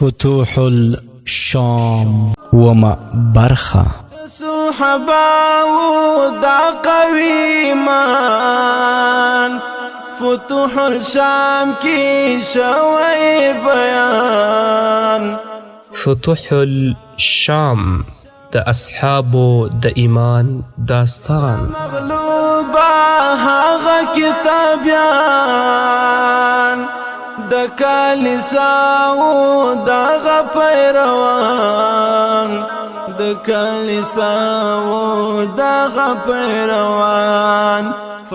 فتوح الشام وما برخه صحباو دا قوی مان فتوح الشام کی شوی بیان. فتوح الشام د اصحابو د ایمان داستان. مغلوبا هاغا کتابیان د کلیساو دغه پیروان د کلیساو دغه پیروان.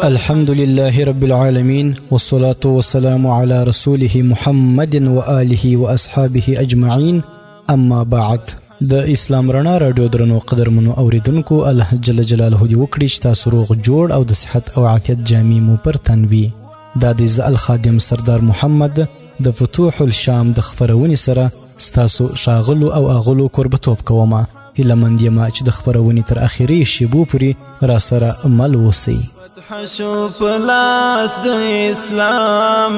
الحمد لله رب العالمين والصلاة والسلام على رسوله محمد وآله وأصحابه أجمعين. اما بعد د اسلام رڼا رادیو درنو قدرمنو اوریدونکو الله جل جلاله دې وکړي چې تاسو روغ جوړ او د صحت او عافیت جامې مو پر تن وي. دا د الخادم سردار محمد د فتوح الشام د خپرونې سره ستاسو شاغلو او اغلو قربتوب کومه. هیله مند یم چې د خپرونې تر اخري شیبو پورې را سره مل اوسئ. حشو پلاس د اسلام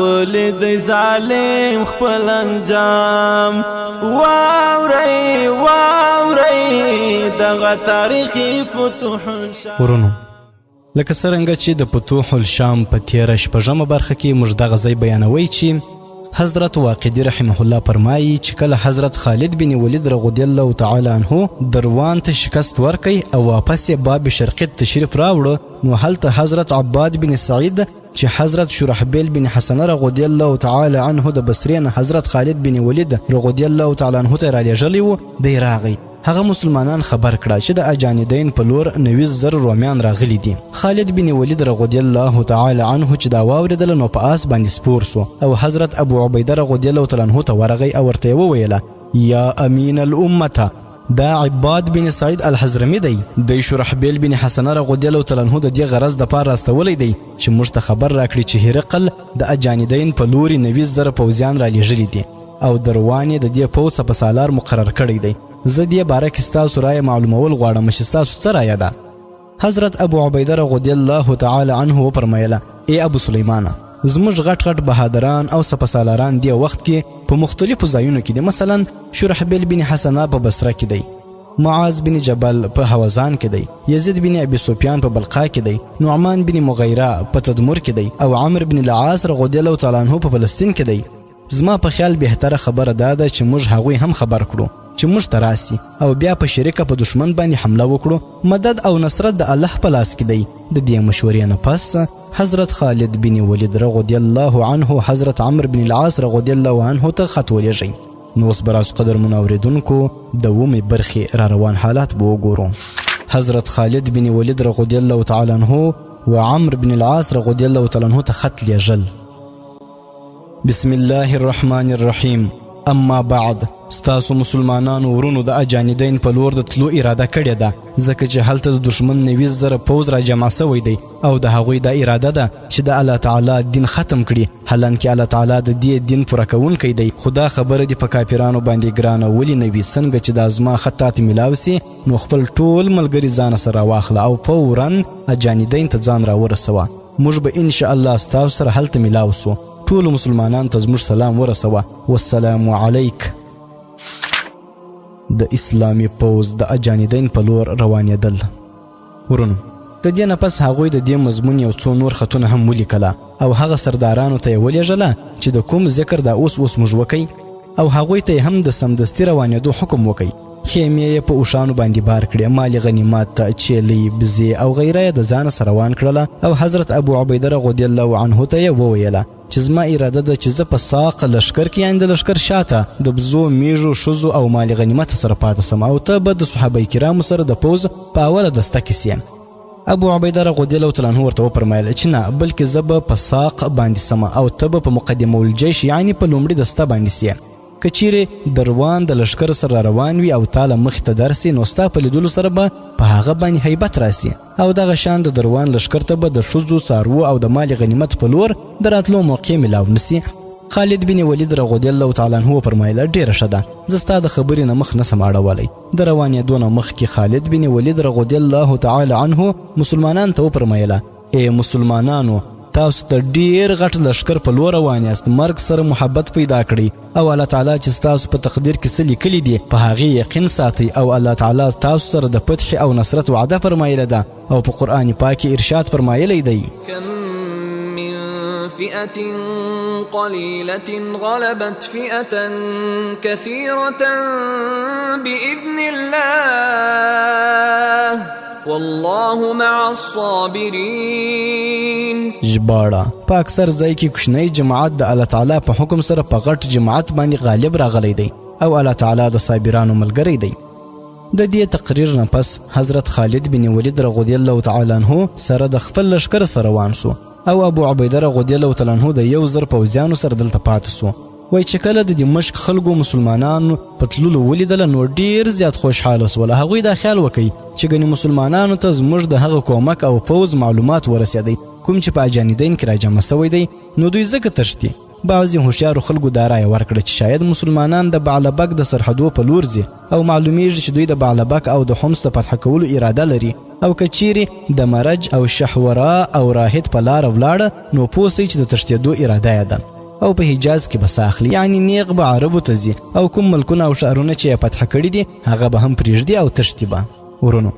ولید ظالم خپل انجام واوري واوري دغه تاریخي فتوح الشام. ورونو لکه څرنګه چې د فتوح الشام په 13 برخه کې موږ دغه ځای بیانوي چې حضرت واقدی رحمه الله فرمایي چې کله حضرت خالد بن ولید رضی الله تعالی عنه دروان ته شکست ورکړي او واپس یې باب شرقي تشریف راوړ، نو هلته حضرت عباد بن سعید چې حضرت شرحبیل بن حسن رضی الله تعالی عنه د بصرین حضرت خالد بن ولید رضی الله تعالی عنه ته را لېږلی و، دی راغی. هغه مسلمانان خبر کړه چې د اجانیدین په لور 90,000 رومیان راغلي دي. خالد بن ولید رضی الله تعالی عنه چې دا واورېدل نو په آس باندې سپور سو او حضرت ابو عبیده رضی الله تعالی عنه ته ورغی او ورته وویله یا امین الامه دا عباد بن سعید الحضرمی دی، د شرحبیل بن حسن رضی الله تعالی عنه د دې غرض د پاره راستولی دی چې موږ ته خبر راکړي چې هرقل د اجانیدین په لور 90,000 پوځیان را لېږلي دي او دروان یې د دې پوځ په سالار مقرر کړی دی. زه دې باره کې ستاسو رایه معلومول غواړم چې ستاسو څه رایه ده. حضرت ابو عبیده رضی الله تعالی عنه وفرمایله ای ابو سلیمانه، زموږ غټ غټ بهادران او سپهسالاران دې وخت کې په مختلفو ځایونو کې دي. مثلا شرحبیل بن حسنه په بصره کې دی، معاذ بن جبل په حوزان کې دی، یزید بن ابي سفیان په بلقا کې دی، نعمان بن مغیره په تدمر کې دی او عمرو بن العاص رضی الله تعالی عنه په فلسطین کې دی. زما په خیال بهتره خبره ده چې موږ هغوی هم خبر کړو چې موږ ته راسي او بیا په شریکه په دشمن باندې حمله وکړو. مدد او نصرت د الله په لاس کې دی. د دې مشورې نه پس حضرت خالد بن ولید رضی الله عنه حضرت عمرو بن العاص رضی الله عنه ته خط ولېږئ. نو اوس به راسو قدرمنو اورېدونکو د اومې برخې را روان حالات به وګورو. حضرت خالد بن ولید رضی الله تعالی عنه و عمرو بن العاص رضی الله تعالی عنه ته خط لېږل. بسم الله الرحمن الرحیم. اما بعد، ستاسو مسلمانانو ورونو د اجانیدین په لور د تلو اراده کړې ده، ځکه چې هلته د دشمن 90,000 پوځ را جمع سوی دی او د هغوی دا اراده ده چې د الله تعالی دین ختم کړي. حالانکه الله تعالی د دې دین پوره کوونکی دی، خو دا خبره دې په کافرانو باندې ګرانه ولې نه وي. څنګه چې دا زما خط تاته میلاو سي نو خپل ټول ملګري ځان سره واخله او فورا اجانیدین ته ځان را ورسوه. موږ به ان شاء الله ستاسو سره هلته میلاو سو. ټول مسلمانان ته زموږ سلام ورسوه. والسلام علیک. د اسلامي پوځ د اجانیدین په لور روانېدل. ورونو د دې نه پس هغوی د دې مضمون یو څو نور خطونه هم ولیکله او هغه سردارانو ته یې ولېږله چې د کوم ذکر دا اوس موږ وکئ او هغوی ته هم د سمدستي روانېدو حکم وکئ. خیمې یې په اوښانو باندې بار کړې، مال غنیمات، چیلې، بزې او غیره یې د ځانه سره روان کړله او حضرت ابو عبیده رضی الله عنه ته یې وویله چې زما اراده ده چې زه په ساق لشکر کې یعنې د لشکر شاته د بزو، میږو، ښځو او مال غنیمت سره پاتې سم او ته به د صحابه کرامو سره د پوځ په اوله دسته کې سې. ابو عبیده رضی الله تعالی عنه ورته وفرمایل چې نه، بلکې زه به په ساق باندې سم او ته به په مقدمه الجیش یعنې په لومړي دسته باندې سې. که چیرې دروان د لشکر سره روان وي او تاله مخې ته درسي نو ستا په لیدلو سره به په هغه باندې هیبت راسي او دغه شان د دروان لشکر ته به د ښځو، څاروو او د مال غنیمت په لور د راتلو موقع میلاو نسي. خالد بن ولید رضی الله تعالی عنه وفرمایله ډېره ښه ده، زه ستا د خبرې نه مخ نسم اړولی. د روانېدو نه مخکې خالد بن ولید رضی الله تعالی عنه مسلمانانو ته وفرمایله ای مسلمانانو، تاسو ته ډیر غټ لشکر په لور روان یاست، مرګ سره محبت پیدا کړئ او الله تعالی چې تاسو په تقدیر کې څه لیکلي دي په هغې یقین ساتئ او الله تعالی تاسو سره د فتح او نصرت وعده فرمایله ده او په قرآن پاک کې ارشاد فرمایلی دی فئة قليلة غلبت فئة كثيرة بإذن الله والله مع الصابرين. ژباړه په اکثر ځای کې کوچنی جماعت د الله تعالی په حکم سره په غټ جماعت باندې غالب راغلی دی او الله تعالی د صابرانو ملګری دی. د دې تقریر نه پس حضرت خالد بن ولید رضی الله تعالی عنه سره د خپل لشکر سره روان سو او ابو عبیده رضی الله تعالی عنه د 1000 پوځیانو سره دلته پاتې سو. وای چې کله د دمشق خلکو مسلمانانو په تللو ولیدل نو ډیر زیات خوشحاله سول. هغوی دا خیال وکړي چې ګنې مسلمانانو ته زموږ د هغه کومک او فوز معلومات ورسېدی کوم چې په اجانیدین کې راجمع سوی دی، نو دوی ځکه تښتي. بعضې هوښیارو خلکو دا رایه ورکړه چې شاید مسلمانان د بعلبک د سرحدو په لور ځي او معلومیږي چې دوی د بعلبک او د حمص د فتح کولو اراده لري او که چیرې د مرج او شحورا او راهد په لاره ولاړه نو پوه سئ چې د تښتېدو اراده یې ده او په حجاز کې به ساخلي، یعنی نیغ به عربو ته ځي او کوم ملکونه او شهرونه چې یې فتح کړي دي هغه به هم پرېږدي او تښتي به. ورونو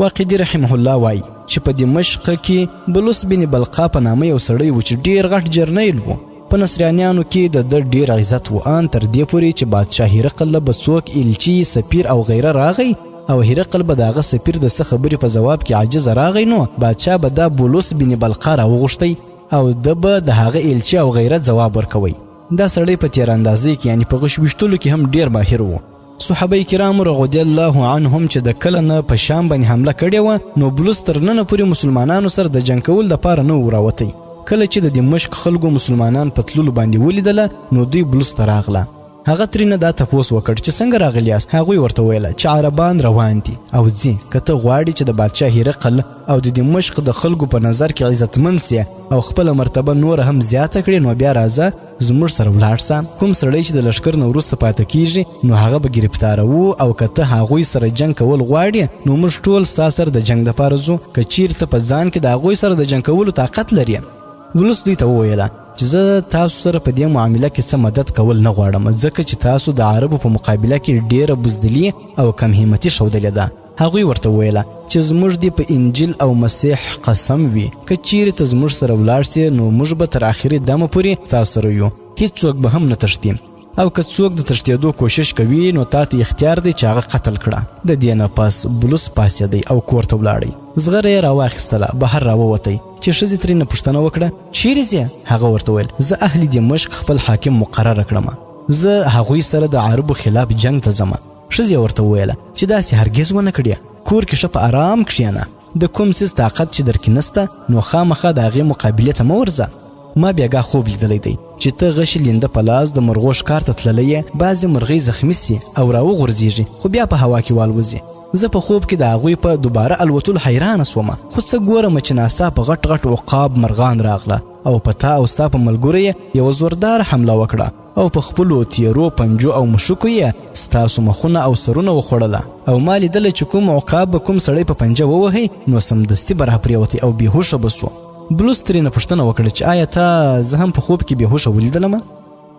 واقدي رحمه الله وایي چې په دمشق کې بلوس بن بلقا په نامه یو سړی و چې ډېر غټ جرنیل و. په نصرانیانو کې د ده ډېر عزت و، ان تر دې پورې چې بادشاه هرقل به څوک الچي سفیر او غیره راغی او هرقل به د هغه سفیر د څه خبرې په جواب کې عاجز راغی نو بادشاه به دا بلوس بن بلقا راوغوښتی او ده به د هغه الچي او غیره جواب ورکوي. دا سړی په تیراندازۍ کې یعنی په غش ویشتلو کې هم ډېر ماهر و. صحابه کرامو رضی الله عنهم چې د کله نه په شام باندې حمله کړې وه نو بلوس تر ننه پورې مسلمانانو سره د جنګ کول دپاره نه و راوتی. کله چې د دمشق خلکو مسلمانان په تللو باندې ولیدله نو دوی بلوس ته راغله. هغه ترېنه دا تپوس وکړ چې څنګه راغلي یاست؟ هغوی ورته ویله چې عربان روان دي او ځي، که ته غواړې چې د بادشاه هرقل او د دمشق د خلکو په نظر کې عزتمند سي او خپله مرتبه نوره هم زیاته کړې نو بیا راځه زموږ سره ولاړ سه. کوم سړی چې د لښکر نه وروسته پاته کیږي نو هغه به ګرفتاروو او که ته هغوی سره جنګ کول غواړې نو موږ ټول ستا سره د جنګ دپاره ځو، که چیرته په ځان کې د هغوی سره د جنګ کولو طاقت لري. بلوس دوی ته وویله چې زه تاسو سره په دې معامله کې څه مدد کول نه غواړم ځکه چې تاسو د عربو په مقابله کې ډیره بزدلي او کم همتي ښودلې ده. هغوی ورته ویله چې زموږ دې په انجیل او مسیح قسم وي که چیرې ته زموږ سره ولاړ سې نو موږ به تر آخري دمه پورې ستا سره یو، هیڅوک به هم نه تښتي او که څوک د تښتېدو کوشش کوي نو تا ته اختیار دی چې هغه قتل کړه. د دې نه پس بلوس پاڅېدی او کور ته ولاړی. زغره یې راواخیستله، بهر راووتی چې ښځې ترېنه پوښتنه وکړه چیرې ځې؟ هغه ورته ویل زه اهل دمشق خپل حاکم مقرره کړم، زه هغوی سره د عربو خلاف جنګ ته ځم. ښځې ورته وویله چې داسې هرګز ونه کړې، کور کې ښه په آرام کښېنه، د کوم څیز طاقت چې در کې نسته نو خامخا د هغې مقابلې ته مه ورځه. ما بیګا خوب لیدلی دی چې ته غشي لینده په لاس د مرغو ښکار ته تللی یې، بعضې مرغۍ زخمي سي او راوغورځېږي خو بیا په هوا کې والوځي. زه په خوب کې د هغوی په دوباره الوتلو حیرانه سومه، خو څه ګورم چې ناڅاپه غټ غټ عقاب مرغان راغله او په تا او ستا په ملګرو یې یوه زوردار حمله وکړه او په خپلو تیرو پنجو او مشکو یې ستاسو مخونه او سرونه وخوړله او ما لیدله چې کوم عقاب به کوم سړی په پنجه ووهی نو سمدستي به راپرېوتی او بېهوشه به سو. بلوس ترېنه پوښتنه وکړه چې آیا تا زه هم په خوب کې بېهوشه ولیدلمه؟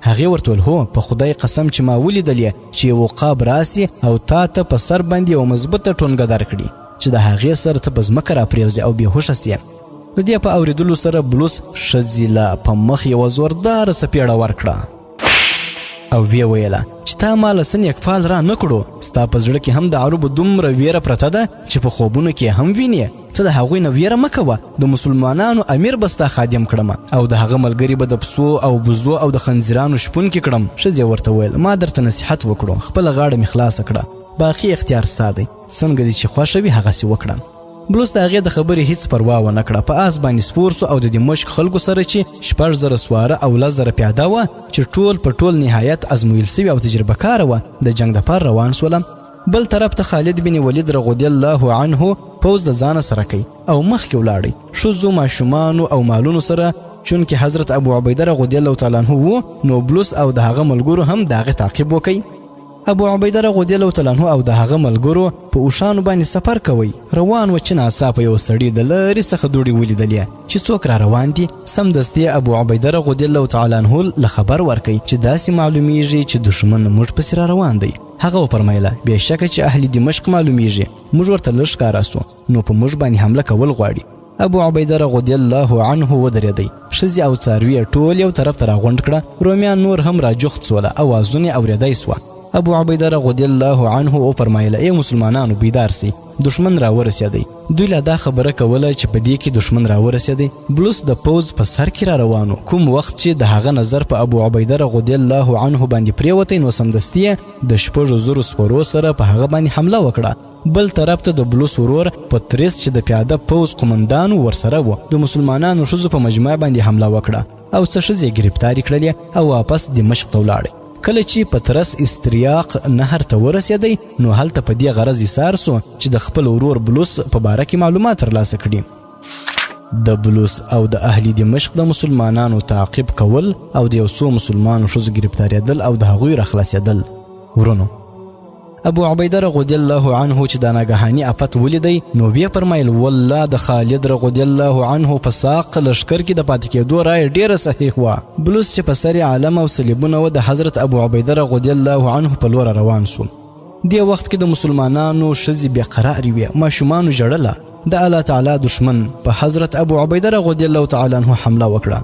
هغې ورته ویل هو، په خدای قسم چې ما ولیدل یې چې یو عقاب راسي او تا ته په سر باندې یو مضبوطه ټونګه درکړي چې د هغې سره ته په ځمکه راپرېوځې او بېهوشه سې. د دې په اورېدلو سره بلوس ښځې له په مخ یوه زورداره څپېړه ورکړه او ویې ویله چې تا ما له څه نیکفال را نه کړو، ستا په زړه کې هم د عربو دومره ویره پرته ده چې په خوبونو کې هم وینې. ته د هغوی نه ویره مه کوه، د مسلمانانو امیر به ستا خادم کړم او د هغه ملګري به د پسو او بزو او د خنزیرانو شپون کې کړم. ښځې ورته ویل ما درته نصیحت وکړو، خپله غاړه مې خلاصه کړه، باقي اختیار ستا دی، څنګه دې چې خوښه وي هغسې وکړه. بلوس د هغې د خبرې هیڅ پروا ونه کړه، په آس باندې سپور سو او د دمشق خلکو سره چې 6,000 سواره او 10,000 پیاده وه چې ټول په ټول نهایت ازمویل سوي او تجربه کاره وه د جنګ دپاره روان سوله. بل طرف ته خالد بن ولید رضی الله عنه پوځ د ځانه سره کوي او مخکې ولاړی ښځو ماشومانو او مالونو سره، چونکې حضرت ابو عبیده رضی الله تعالی عنه و نو بلوس او د هغه ملګرو هم د هغې تعقیب وکړي. ابو عبیده رضی الله تعالی عنه او د هغه ملګرو په اوښانو باندې سفر کوي. روان و چې ناڅاپه یو سړي د لرې څخه دوړې ولیدلې چې څوک را روان دي. سمدستي ابو عبیده رضی الله تعالی عنه له خبر ورکړي چې داسې معلومیږي چې دشمن موږ پسې را روان دی. هغه وفرمایله بېشکه چې اهل دمشق معلومیږي موږ ورته لږ ښکاره سو نو په موږ باندې حمله کول غواړي. ابو عبیده رضی الله عنه ودرېدی. ښځې او څاروي ټول یو طرف ته راغونډ کړه. رومیان نور هم راجوخت سوله. اوازونه یې اورېدی سوه. ابو عبیده رضی الله عنه وفرمایله ای مسلمانانو بیدار سئ دشمن را ورسېدی. دوی لا دا خبره کوله چې په دې کې دشمن را ورسېدی. بلوس د پوځ په سر کې را روانو. کوم وخت چې د هغه نظر په ابو عبیده رضی الله عنه باندې پرېوتی نو سمدستي د 6,000 سپرو سره په هغه باندې حمله وکړه. بل طرف ته د بلوس ورور پتریس چې د پیاده پوځ قمندان ورسره و د مسلمانانو ښځو په مجمع باندې حمله وکړه او څه ښځې ګرفتارې کړلې او واپس دمشق ته ولاړې. کله چې پترس استریاق نهر ته ورسېدی نو هلته په دې غرض ایثار سو چې د خپل ورور بلوس په باره کې معلومات ترلاسه کړي. د بلوس او د اهل دمشق د مسلمانانو تعقیب کول او د یو څو مسلمانو ښځو ګرفتارېدل او د هغوی راخلاصېدل. ورونو ابو عبیده رضی الله عنه چې دا ناګهاني افت ولیدی نو بیا فرمایل والله د خالد رضی الله عنه په ساق لشکر کې د پاتې کېدو رایه ډیره صحیح وه. بلوس چې په سر علم او صلیبونه و د حضرت ابو عبیده رضی الله عنه په لور روان سو. دې وخت کې د مسلمانانو ښځې بېقرارې وې. ماشومانو ژړله. د الله تعالی دشمن په حضرت ابو عبیده رضی الله تعالی عنه حمله وکړه.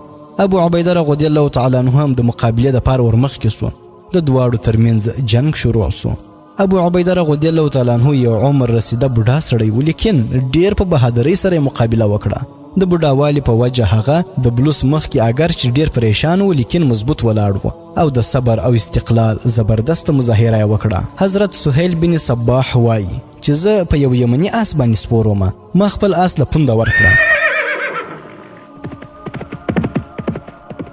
ابو عبیده رضی الله تعالی عنه هم د مقابلې دپاره ورمخکې سو. د دواړو ترمنځ جنگ شروع سو. ابو عبیده رضی الله تعالی عنه یو عمر رسیده بوډا سړی و لیکن ډیر په بهادرۍ سره مقابله وکړه. د بوډاوالي په وجه هغه د بلوس مخ کې اگر چې ډیر پریشان و لیکن مضبوط ولاړ و او د صبر او استقلال زبردست مظاهره وکړه. حضرت سهیل بن صباح وایي چې زه په یو یمني آس باندې سپور وم. ما خپل آس له پونده ورکړه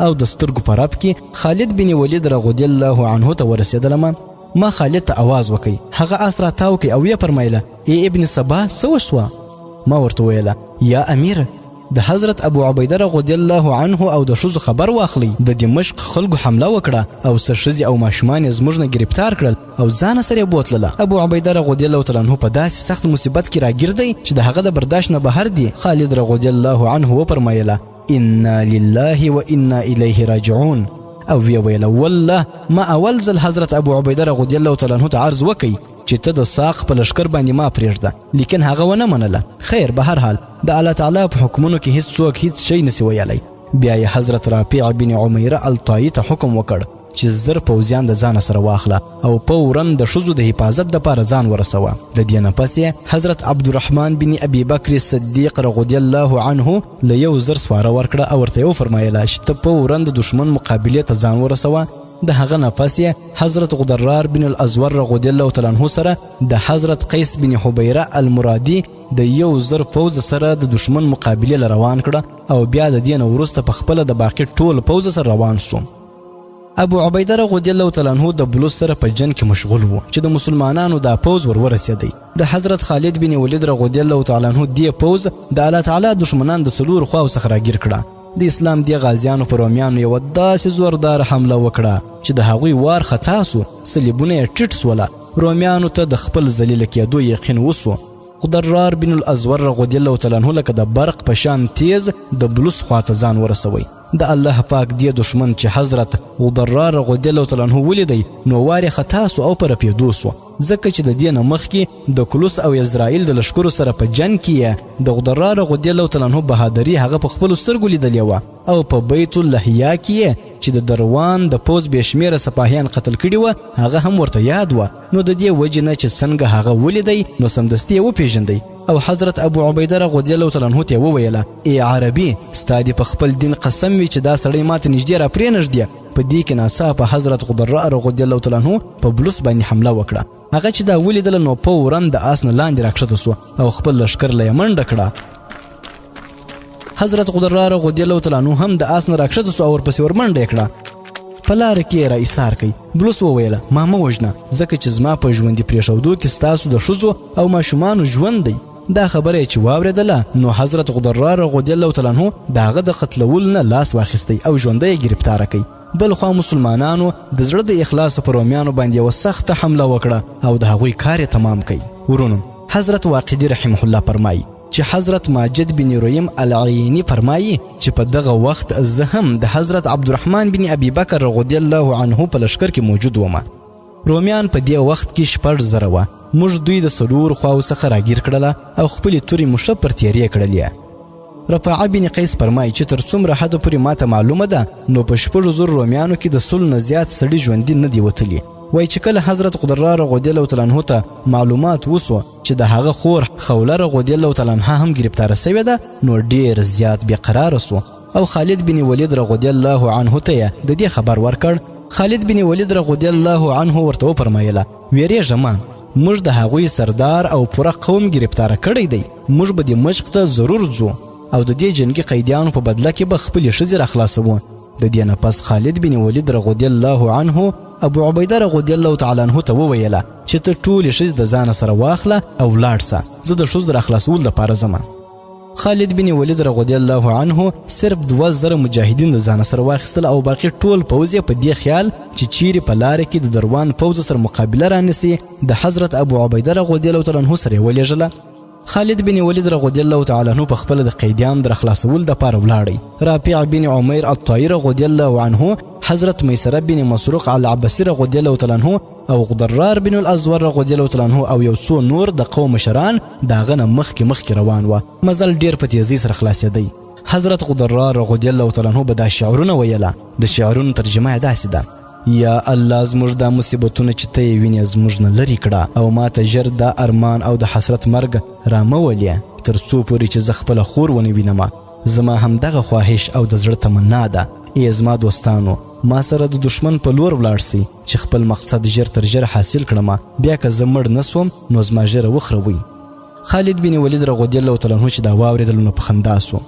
او د سترګو په رپ کې خالد بن ولید رضی الله عنه ته ورسېدلم. ما خالد ته आवाज وکړ. هغه آس راتاو کړ او یې فرمایله ای ابن صباح څه وشوه؟ ما ورته ویله یا امیر د حضرت ابو عبیده رضی الله عنه او د ښځو خبر واخلئ. د دمشق خلکو حمله وکړه او څه ښځې او ماشومان یې زموږ نه ګرفتار کړل او ځانه سره یې بوتلله. ابو عبیده رضی الله تعالی عنه په داسې سخت مصیبت کې راګیر چې د هغه د برداشت نه بهر دی. خالد رضی الله عنه وفرمایله انا لله و انا الیه راجعون او وی ویله والله ما اول ځل حضرت ابو عبیده رضی الله تعالی عنه ته عرض وکړ چې ته د ساق په لشکر باندې ما پرېږده لیکن هغه ونه منله. خیر به هر حال د الله تعالی په حکمونو کې هیڅوک هیڅ شی نسی ویلی. بیا یې حضرت رافع بن عمیره الطایی ته حکم وکړ چې زر پوځیان د ځانه سره واخله او فوراً د ښځو د حفاظت دپاره ځان ورسوه. د دې نه پس یې حضرت عبدالرحمن بن ابي بکر صدیق رضی الله عنه له 1,000 سواره ورکړه او ورته یې وفرمایله چې ته فوراً د دشمن مقابلې ته ځان ورسوه. د هغه نه پس یې حضرت غدرار بن الازور رضی الله تعالی عنه سره د حضرت قیس بن حبیره المرادی د 1,000 فوز سره د دشمن مقابلې روان کړه او بیا د دې نه وروسته په خپله د باقي ټول فوز سره روان سو. ابو عبیده رضی الله تعالی عنه د بلوس سره په جنگ کې مشغول و چې د مسلمانانو دا فوز ورسېدی. د حضرت خالد بن ولید رضی الله تعالی عنه دی فوز د الله تعالی دشمنان د څلور خواو څخه راګیر کړه. د اسلام دی غازیانو پر رومیانو یو داسې زوردار حمله وکړه چې د هغوی وار خطا سو. صلیبونه یې ټیټ سوله. رومیانو ته د خپل ذلیله کېدو یقین وسو. غدرار بن الازور رضی الله تعالی عنه لکه د برق په شان تیز د بلوس خواته ځان ورسوي. د الله پاک دی دشمن چې حضرت غدرار رضی الله تعالی عنه ولیدی نو وار خطا سو او پر پیدو سو ځکه چې د دې نه مخکې د کلوس او اسرائیل د لشکرو سره په جنگ کې د غدرار رضی الله تعالی عنه بهادری هغه په خپل سترګو لیدلې و او په بیت اللحیا کې چې د دروان د پوز بشمیره سپاهیان قتل کړي و هغه هم ورته یاد و. نو د دې وجه نه چې څنګه هغه ولیدی نو سمدستي وپیژندی او حضرت ابو عبیده رضی الله تعالی عنه ته وویله ای عربي ستا دې په خپل دین قسم وي چې دا سړی ماته نږدې را پرېنږدي. په دې کې ناڅاپه حضرت غدرار رضی الله تعالی عنه په بلوس باندې حمله وکړه. هغه چې دا ولیدله نو فوراً د آس نه لاندې راکښته سو او خپل لشکر له یې منډه کړه. حضرت غدرار رضی الله تعالی عنه هم د آس نه راکښته سو او ورپسې ورمنډه یې کړه. په لاره کې یې را ایثار کړئ. بلوس وویله ما مه وژنه ځکه چې زما په ژوندي پرېښودو کې ستاسو د ښځو او ماشومانو ژوند دی. دا خبره چې واورېدله نو حضرت غدرار رضی الله تعالی عنه د هغه د قتلولو نه لاس واخیستی او ژوندی یې ګرفتاره کړ. بل خوا مسلمانانو د زړه د اخلاص پر رومیانو باندې یوه سخته حمله وکړه او د هغوی کار یې تمام کړي. ورونو، حضرت واقدي رحمه الله فرمایي چې حضرت ماجد بن رویم العینی فرمایي چې په دغه وخت زه هم د حضرت عبدالرحمن بن ابي بکر رضی الله عنه په لشکر کې موجود وم. رومیان په دې وخت کې 6,000 وه. موږ دوی د 4 خواو څخه راګیر کړله او خپلې تورې مو ښه پر تیرې کړلې. رفاعه بن قیس فرمایي چې تر څومره حده پورې ماته معلومه ده نو په 6,000 رومیانو کې د 100 نه زیات سړي ژوندي نه دي وتلي. وایي چې کله حضرت قدرار رضی الله تعالی عنه ته معلومات وسو چې د هغه خور خوله رضی الله تعالی عنها هم گرفتاره شوې ده نو ډیر زیات بې قراره سو او خالد بن ولید رضی الله عنه ته د دې خبر ورکړ. خالد بن ولید رضی الله عنه ورته وفرمایله ویریږه ما، موږ د هغوی سردار او پوره قوم گرفتاره کړی دی. موږ به دمشق ته ضرور ځو او د دې جنگي قیدیانو په بدله کې به خپلې ښځې راخلاصوو. د دې نه پس خالد بن ولید رضی الله عنه ابو عبیده رضی الله تعالی عنه ته وویله چې ته ټولې ښځې د ځانه سره واخله او ولاړ سه، زه د ښځو د راخلاصولو لپاره ځم. خالد بن ولید رضی الله عنه صرف 2,000 مجاهدین د ځانه سره واخیستل او باقي ټول پوځ یې په دې خیال چې چیرې په لارې کې د دروان پوځ سره مقابله رانیسي د حضرت ابو عبیده رضی الله تعالی عنه سره یې ولېږله. خالد بن ولید رضی الله تعالی عنه په خپل د قیدیانو د راخلاصولو لپاره ولاړی. رافع بن عمیر الطائي رضی الله عنه، حضرت میسره بن مسروق العباسي رضی الله تعالی عنه او غدرار بن الازور رضی الله تعالی عنه او یو څو نور د قوم مشران داغه نه مخکې روان و. مزل ډیر په تیزی سره خلاصېدی. حضرت غدرار رضی الله تعالی عنه به دا شعرونه ویله. د شعرونو ترجمه یې داسې ده: یا الله زموږ دا مصیبتونه چې ته یې وینې زموږ نه لرې کړه او ما ته ژر دا ارمان او د حسرت مرګ رامولې تر څو پورې چې زه خپله خور ونه وینم. زما همدغه خواهش او د زړه تمنا ده ای زما دوستانو، ما سره د دشمن په لور ولاړ سئ چې خپل مقصد ژر تر ژره حاصل کړم. بیا که زه مړ نه سوم نو زما ژره وخروئ. خالد بن ولید رضی الله تعالی عنه چې دا واورېدل نو په خندا سو.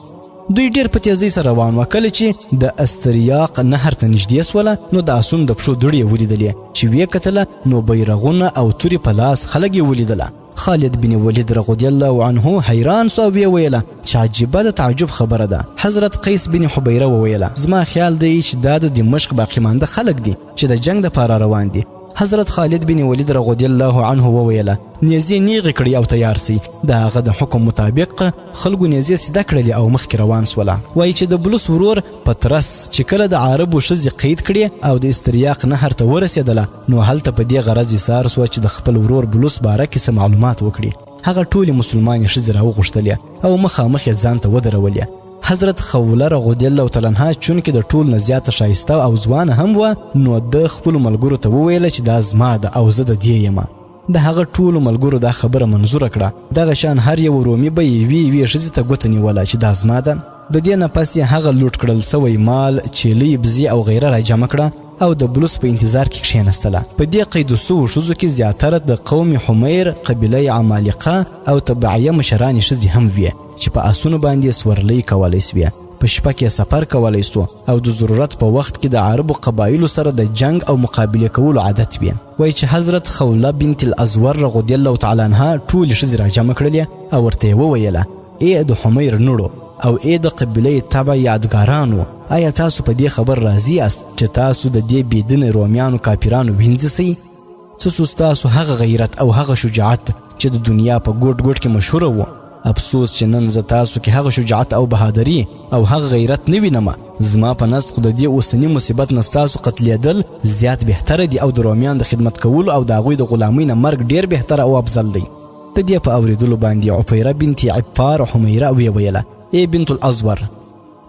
دوی ډیر په تیزۍ سره روان و. کله چې د استریاق نهر ته نږدې سوله نو د اسونو د پښو دوړې یې ولیدلې چې ویې کتله نو بیرغونه او تورې په لاس خلک یې ولیدله. خالد بن ولید رضی الله عنه حیران سو او ویې ویله چې عجیبه د تعجب خبره ده. حضرت قیس بن حبیره وویله زما خیال دی چې دا د دمشق باقی مانده خلک دي چې د جنگ دپاره روان دي. حضرت خالد بن ولید رضی الله عنه وویله نیزې نیغې کړي او تیار سي. د هغه د حکم مطابق خلکو نیزې سیده کړلې او مخکې روان سوله. وایي چې د بلوس ورور پترس چې کله د عربو ښځې قید کړې او د استریاق نهر ته ورسېدله نو هلته په دې غرض ایثار سوه چې د خپل ورور بلوس باره کې څه معلومات وکړي. هغه ټولې مسلمانې ښځې راوغوښتلې او مخامخ یې ځان ته ودرولې. حضرت خوله رضی الله تعالی عنها چونکې د ټول نه زیاته ښایسته او ځوانه هم وه نو د خپلو ملګرو ته وویله چې دا زما ده او زه د دې یم. د هغه ټولو ملګرو دا خبره منظوره کړه. دغه شان هر یو رومي به یوې ښځې ته ګوته نیوله چې دا زما ده. د دې نه پس یې هغه لوټ کړل سوی مال، چیلۍ، بزې او غیره راجمع کړه او د بلوس په انتظار کې کښېنستله. په دې قید سوو ښځو کې زیاتره د قوم حمیر، قبیله عمالقه او تبعیه مشرانې ښځې هم وې چې په اسونو باندې سورلۍ کولی سوې. په شپه کې سفر کولی سو او د ضرورت په وخت کې د عربو قبایلو سره د جنگ او مقابله کولو عادت وي. وایي چې حضرت خوله بنت الازور رضی الله تعالی عنها ټولې ښځې راجمع کړلې او ورته یې وویله ای د حمیر نوړو او ای د قبیله تبع یادګارانو، آیا تاسو په دې خبر راضي یاست چې تاسو د دې بېدینې رومیانو کافرانو وینځئ؟ څه څو ستاسو هغه غیرت او هغه شجاعت چې د دنیا په ګوټ ګوټ کې مشهوره و. افسوس چې نن زه تاسو کې هغه شجاعت او بهادري او هغه غیرت نه وینم. زما په نزد خو د دې اوسني مصیبت نه ستاسو قتلېدل زیات بهتره دي او د رومیان د خدمت کولو او د هغوی د غلامۍ نه مرګ ډېر بهتره او افضل دی. د دې په اورېدلو باندې عفیره بنت عفار حمیره ویې ویله ای بنت الازور،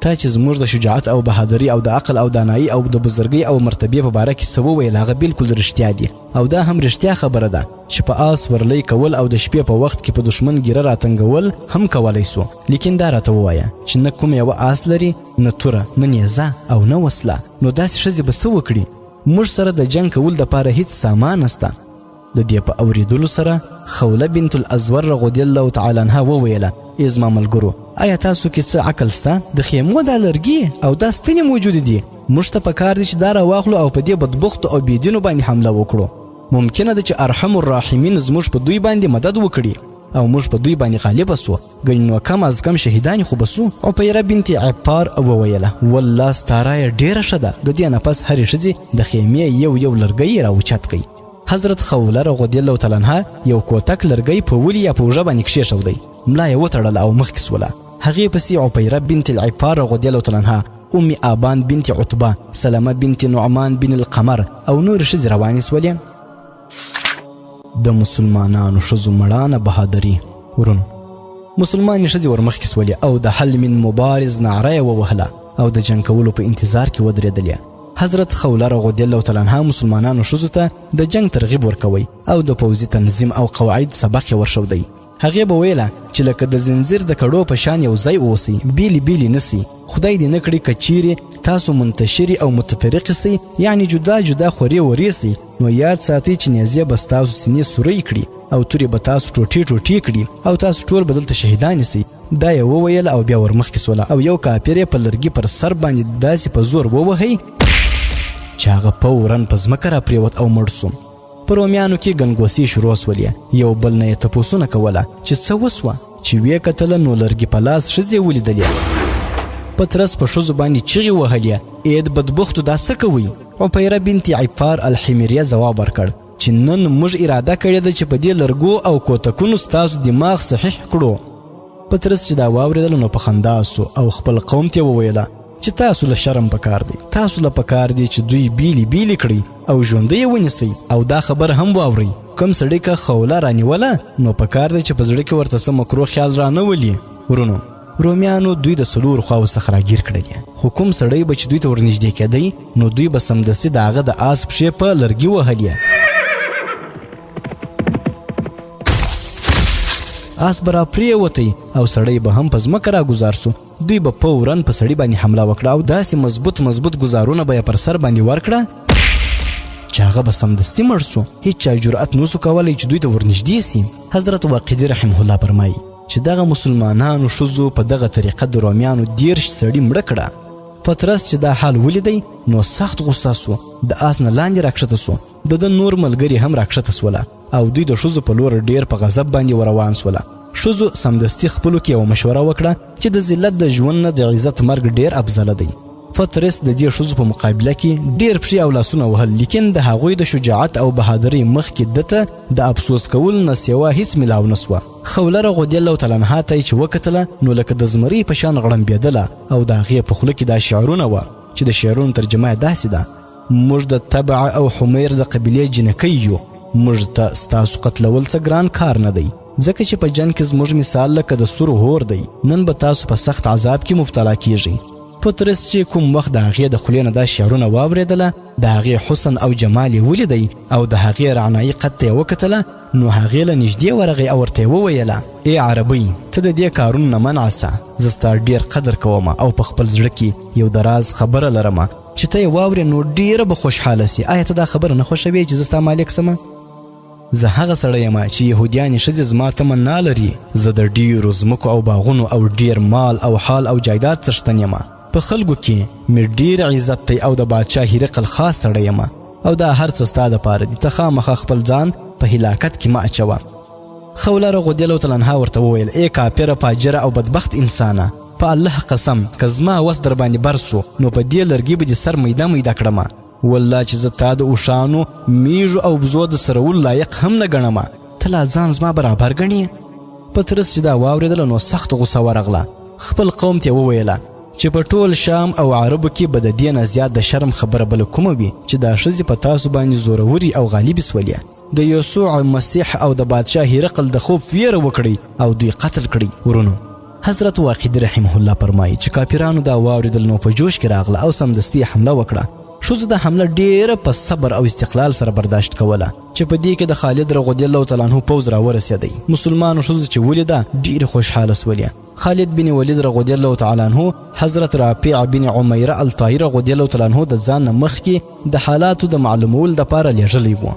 تا چې زموږ د شجاعت او بهادري او د عقل او دانایي او د بزرګۍ او مرتبې په باره کې څه وویل هغه بالکل رښتیا دي او دا هم رښتیا خبره ده چې په آس ورلۍ کول او د شپې په وخت کې په دشمن ګیره راتنګول هم کولی سو. لیکن دا راته ووایه چې نه کوم یوه آس لري، نه توره، نه نیزه او نه وسله، نو داسې ښځې به څه وکړي؟ موږ سره د جنګ کول دپاره هیڅ سامان نسته. د دې په اورېدلو سره خوله بنت الازور رضی الله تعالی عنها وویله ای زما ملګرو، آیا تاسو کې څه عقل سته؟ د خیمو دا لرګي او دا ستنې موجودې دي. موږ ته پکار دي چې دا راواخلو او په دې بدبختو او بېدینو باندې حمله وکړو. ممکنه ده چې ارحم الراحمین زموږ په دوی باندې مدد وکړي. او موږ په دوی باندې غالب سو ګنې نو کم از کم شهیدان خو بسو. عپیره بنت عفار وویله والله ستاره ډیره ښه ده. د دې نه پس هرې ښځې د خیمې یو لرګی راوچت کړي. حضرت خوله رضی الله تعالی عنها یو کوتک لرګی په ولي یا په اوږه باندې کښېښودی، ملا یې وتړله او مخکې سوله. هغې پسې عپیره بنت العفار رضی الله تعالی عنها، ام آبان بنت عتبه، سلمه بنت نعمان بن القمر او نور ښځې روانې سولې. د مسلمانانو ښځو مړانه بهادري. ورونو مسلمانې ښځې ورمخکې سولې او د حل من مبارز نعره یې ووهله او د جنګ کولو په انتظار کې ودرېدلې. حضرت خوله رضی الله تعالی عنها مسلمانانو ښځو ته د جنگ ترغیب ورکوي او د پوځي تنظیم او قواعد سبق یې ورښودی. هغې به ویله چې لکه د زنځیر د کړو په شان یو ځای اوسئ، بیلې نسئ. خدای دې نه کړي که چیرې تاسو منتشرې او متفرقې سئ، یعنی جدا جدا خورې ورې سئ، نو یاد ساتئ چې نیزې به ستاسو سینې سوری کړي او تورې به تاسو ټوټې کړي او تاسو ټول به دلته شهیدانې سئ. دا یې وویل او بیا ورمخکې سوله او یو کافر یې په لرګي پر سر باندې داسې په زور ووهئ چې هغه فوراً په ځمکه را پرېوت او مړ سو. په رومیانو کې ګنګوسې شروع سولې. یو بل نه یې تپوسونه کوله چې څه وسوه، چې ویې کتله نو لرګي په لاس ښځې ولیدلې. په ترس په ښځو باندې چغې وهلې، اید بدبختو دا څه کوئ؟ عپیره بنت عفار الحمریه ځواب ورکړ چې نن موږ اراده کړې ده چې په دې لرګو او کوتکونو ستاسو دماغ صحیح کړو. په ترس چې دا واورېدله نو په خندا سو او خپل قوم ته وویله چې تاسو له شرم پکار دی، تاسو له پکار دی چې دوی بیلی کړي او ژوندی ونیسئ او دا خبر هم واورئ. کم سړی که خوله رانیوله نو پکار دی چې په زړه کې ورته څه مکروه خیال رانولي. ورونو رومیانو دوی د څلورو خواو څخه راګیر کړلې، خو کوم سړی به چې دوی ته ورنږدې کېدی نو دوی به سمدستي د هغه د آس پښې په لرګي وهلې. آس به را پرېوتی او سړی به هم په ځمکه راګوزار سو. دوی به فوراً په سړي باندې حمله وکړه او داسې مضبوط ګزارونه به یې پر سر باندې ورکړه چې هغه به سمدستي مړ سو. هیڅ چا جرأت نسو کولی چې دوی ته ورنږدې سي. حضرت واقدي رحمه الله فرمایي چې دغه مسلمانانو ښځو په دغه طریقه د رومیانو 30 سړي مړه کړه. پترس چې دا حال ولیدی نو سخت غصه سو، د آس نه لاندې راکښته سو. د نور ملګري هم راکښته سوله او دوی د ښځو په لور ډیر په غضب باندې وروان سوله. ښځو سمدستي خپلو کې یو مشوره وکړه چې د ذلت د ژوند نه د عزت مرګ ډیر افضله دی. پترس د دې ښځو په مقابله کې ډیر پښې او لاسونه وهل، لیکن د هغوی د شجاعت او بهادرۍ مخکې دته د افسوس کول نه سوا هیڅ ملاو نسوه. خوله رضی الله تعالی عنها ته چې وکتله نو لکه د زمري په شان غړمبېدله او د هغې په خوله کې دا شعرونه وه چې د شعرونو ترجمه یې داسې ده: موږ د تبع او حمیر د قبیلې جنکۍ یو، موږ ته ستاسو قتلول څه ګران کار نه دی، ځکه چې په جنګ کې زموږ مثال لکه د سرو هور دی. نن به تاسو په سخت عذاب کې مبتلا کیږئ. پترس چې کوم وخت د هغې د خولې نه دا شعرونه واورېدله، د هغې حسن او جمال یې ولیدی او د هغې رعنایي قد ته یې وکتله، نو هغې له نږدې ورغی او ورته یې وویله: ای عربۍ، ته د دې کارونو نه منع سه، زه ستا ډېر قدر کوم او په خپل زړه کې یو د راز خبره لرم چې ته یې واورې نو ډېره به خوشحاله سي. آیا ته دا خبره نه خوښوې چې زه ستا مالک سمه؟ زه هغه سړی یم چې یهودیانې ښځې زما تمنا لري. زه د ډېرو ځمکو او باغونو او ډېر مال او حال او جایداد څښتن یم. په خلکو کې مې ډېر عزت دی او د بادشاه هرقل خاص سړی یم او دا هر څه ستا دپاره دي. ته خامخا خپل ځان په هلاکت کې مه اچوه. خوله رضی الله تعالی عنها ورته وویل: ای کافره، فاجره او بدبخت انسانه، په الله قسم که زما وس در باندې بر سو نو په دې لرګي به دې سر میده کړمه. والله چې زه تا د اوښانو میږو او بزو د سرول لایق هم نه ګڼم، ته لا ځان زما برابر ګڼې. پترس چې دا واورېدله نو سخت غوسه ورغله. خپل قوم ته وویله چې په ټول شام او عربو کې به د دې نه زیات د شرم خبره بله کومه وي چې دا ښځې په تاسو باندې زوروري او غالبې سولې. د یسوع مسیح او د بادشاه هرقل د خوب ویره وکړئ او دوی قتل کړئ. ورونو حضرت واقدي رحمه الله فرمایي چې کافرانو دا واورېدل نو په جوش کې راغله او سمدستي حمله وکړه. ښځو د حمله ډیره په صبر او استقلال سره برداشت کوله چې په دې کې د خالد رضی الله تعالی عنه پوځ راورسېدی. مسلمانو ښځو چې ولیده ډیره خوشحاله سولې. خالد بن ولید رضی الله تعالی عنه حضرت رافع بن عمیره الطائي رضی الله تعالی عنه د ځان نه مخکې د حالاتو د معلومولو دپاره لیږلی و.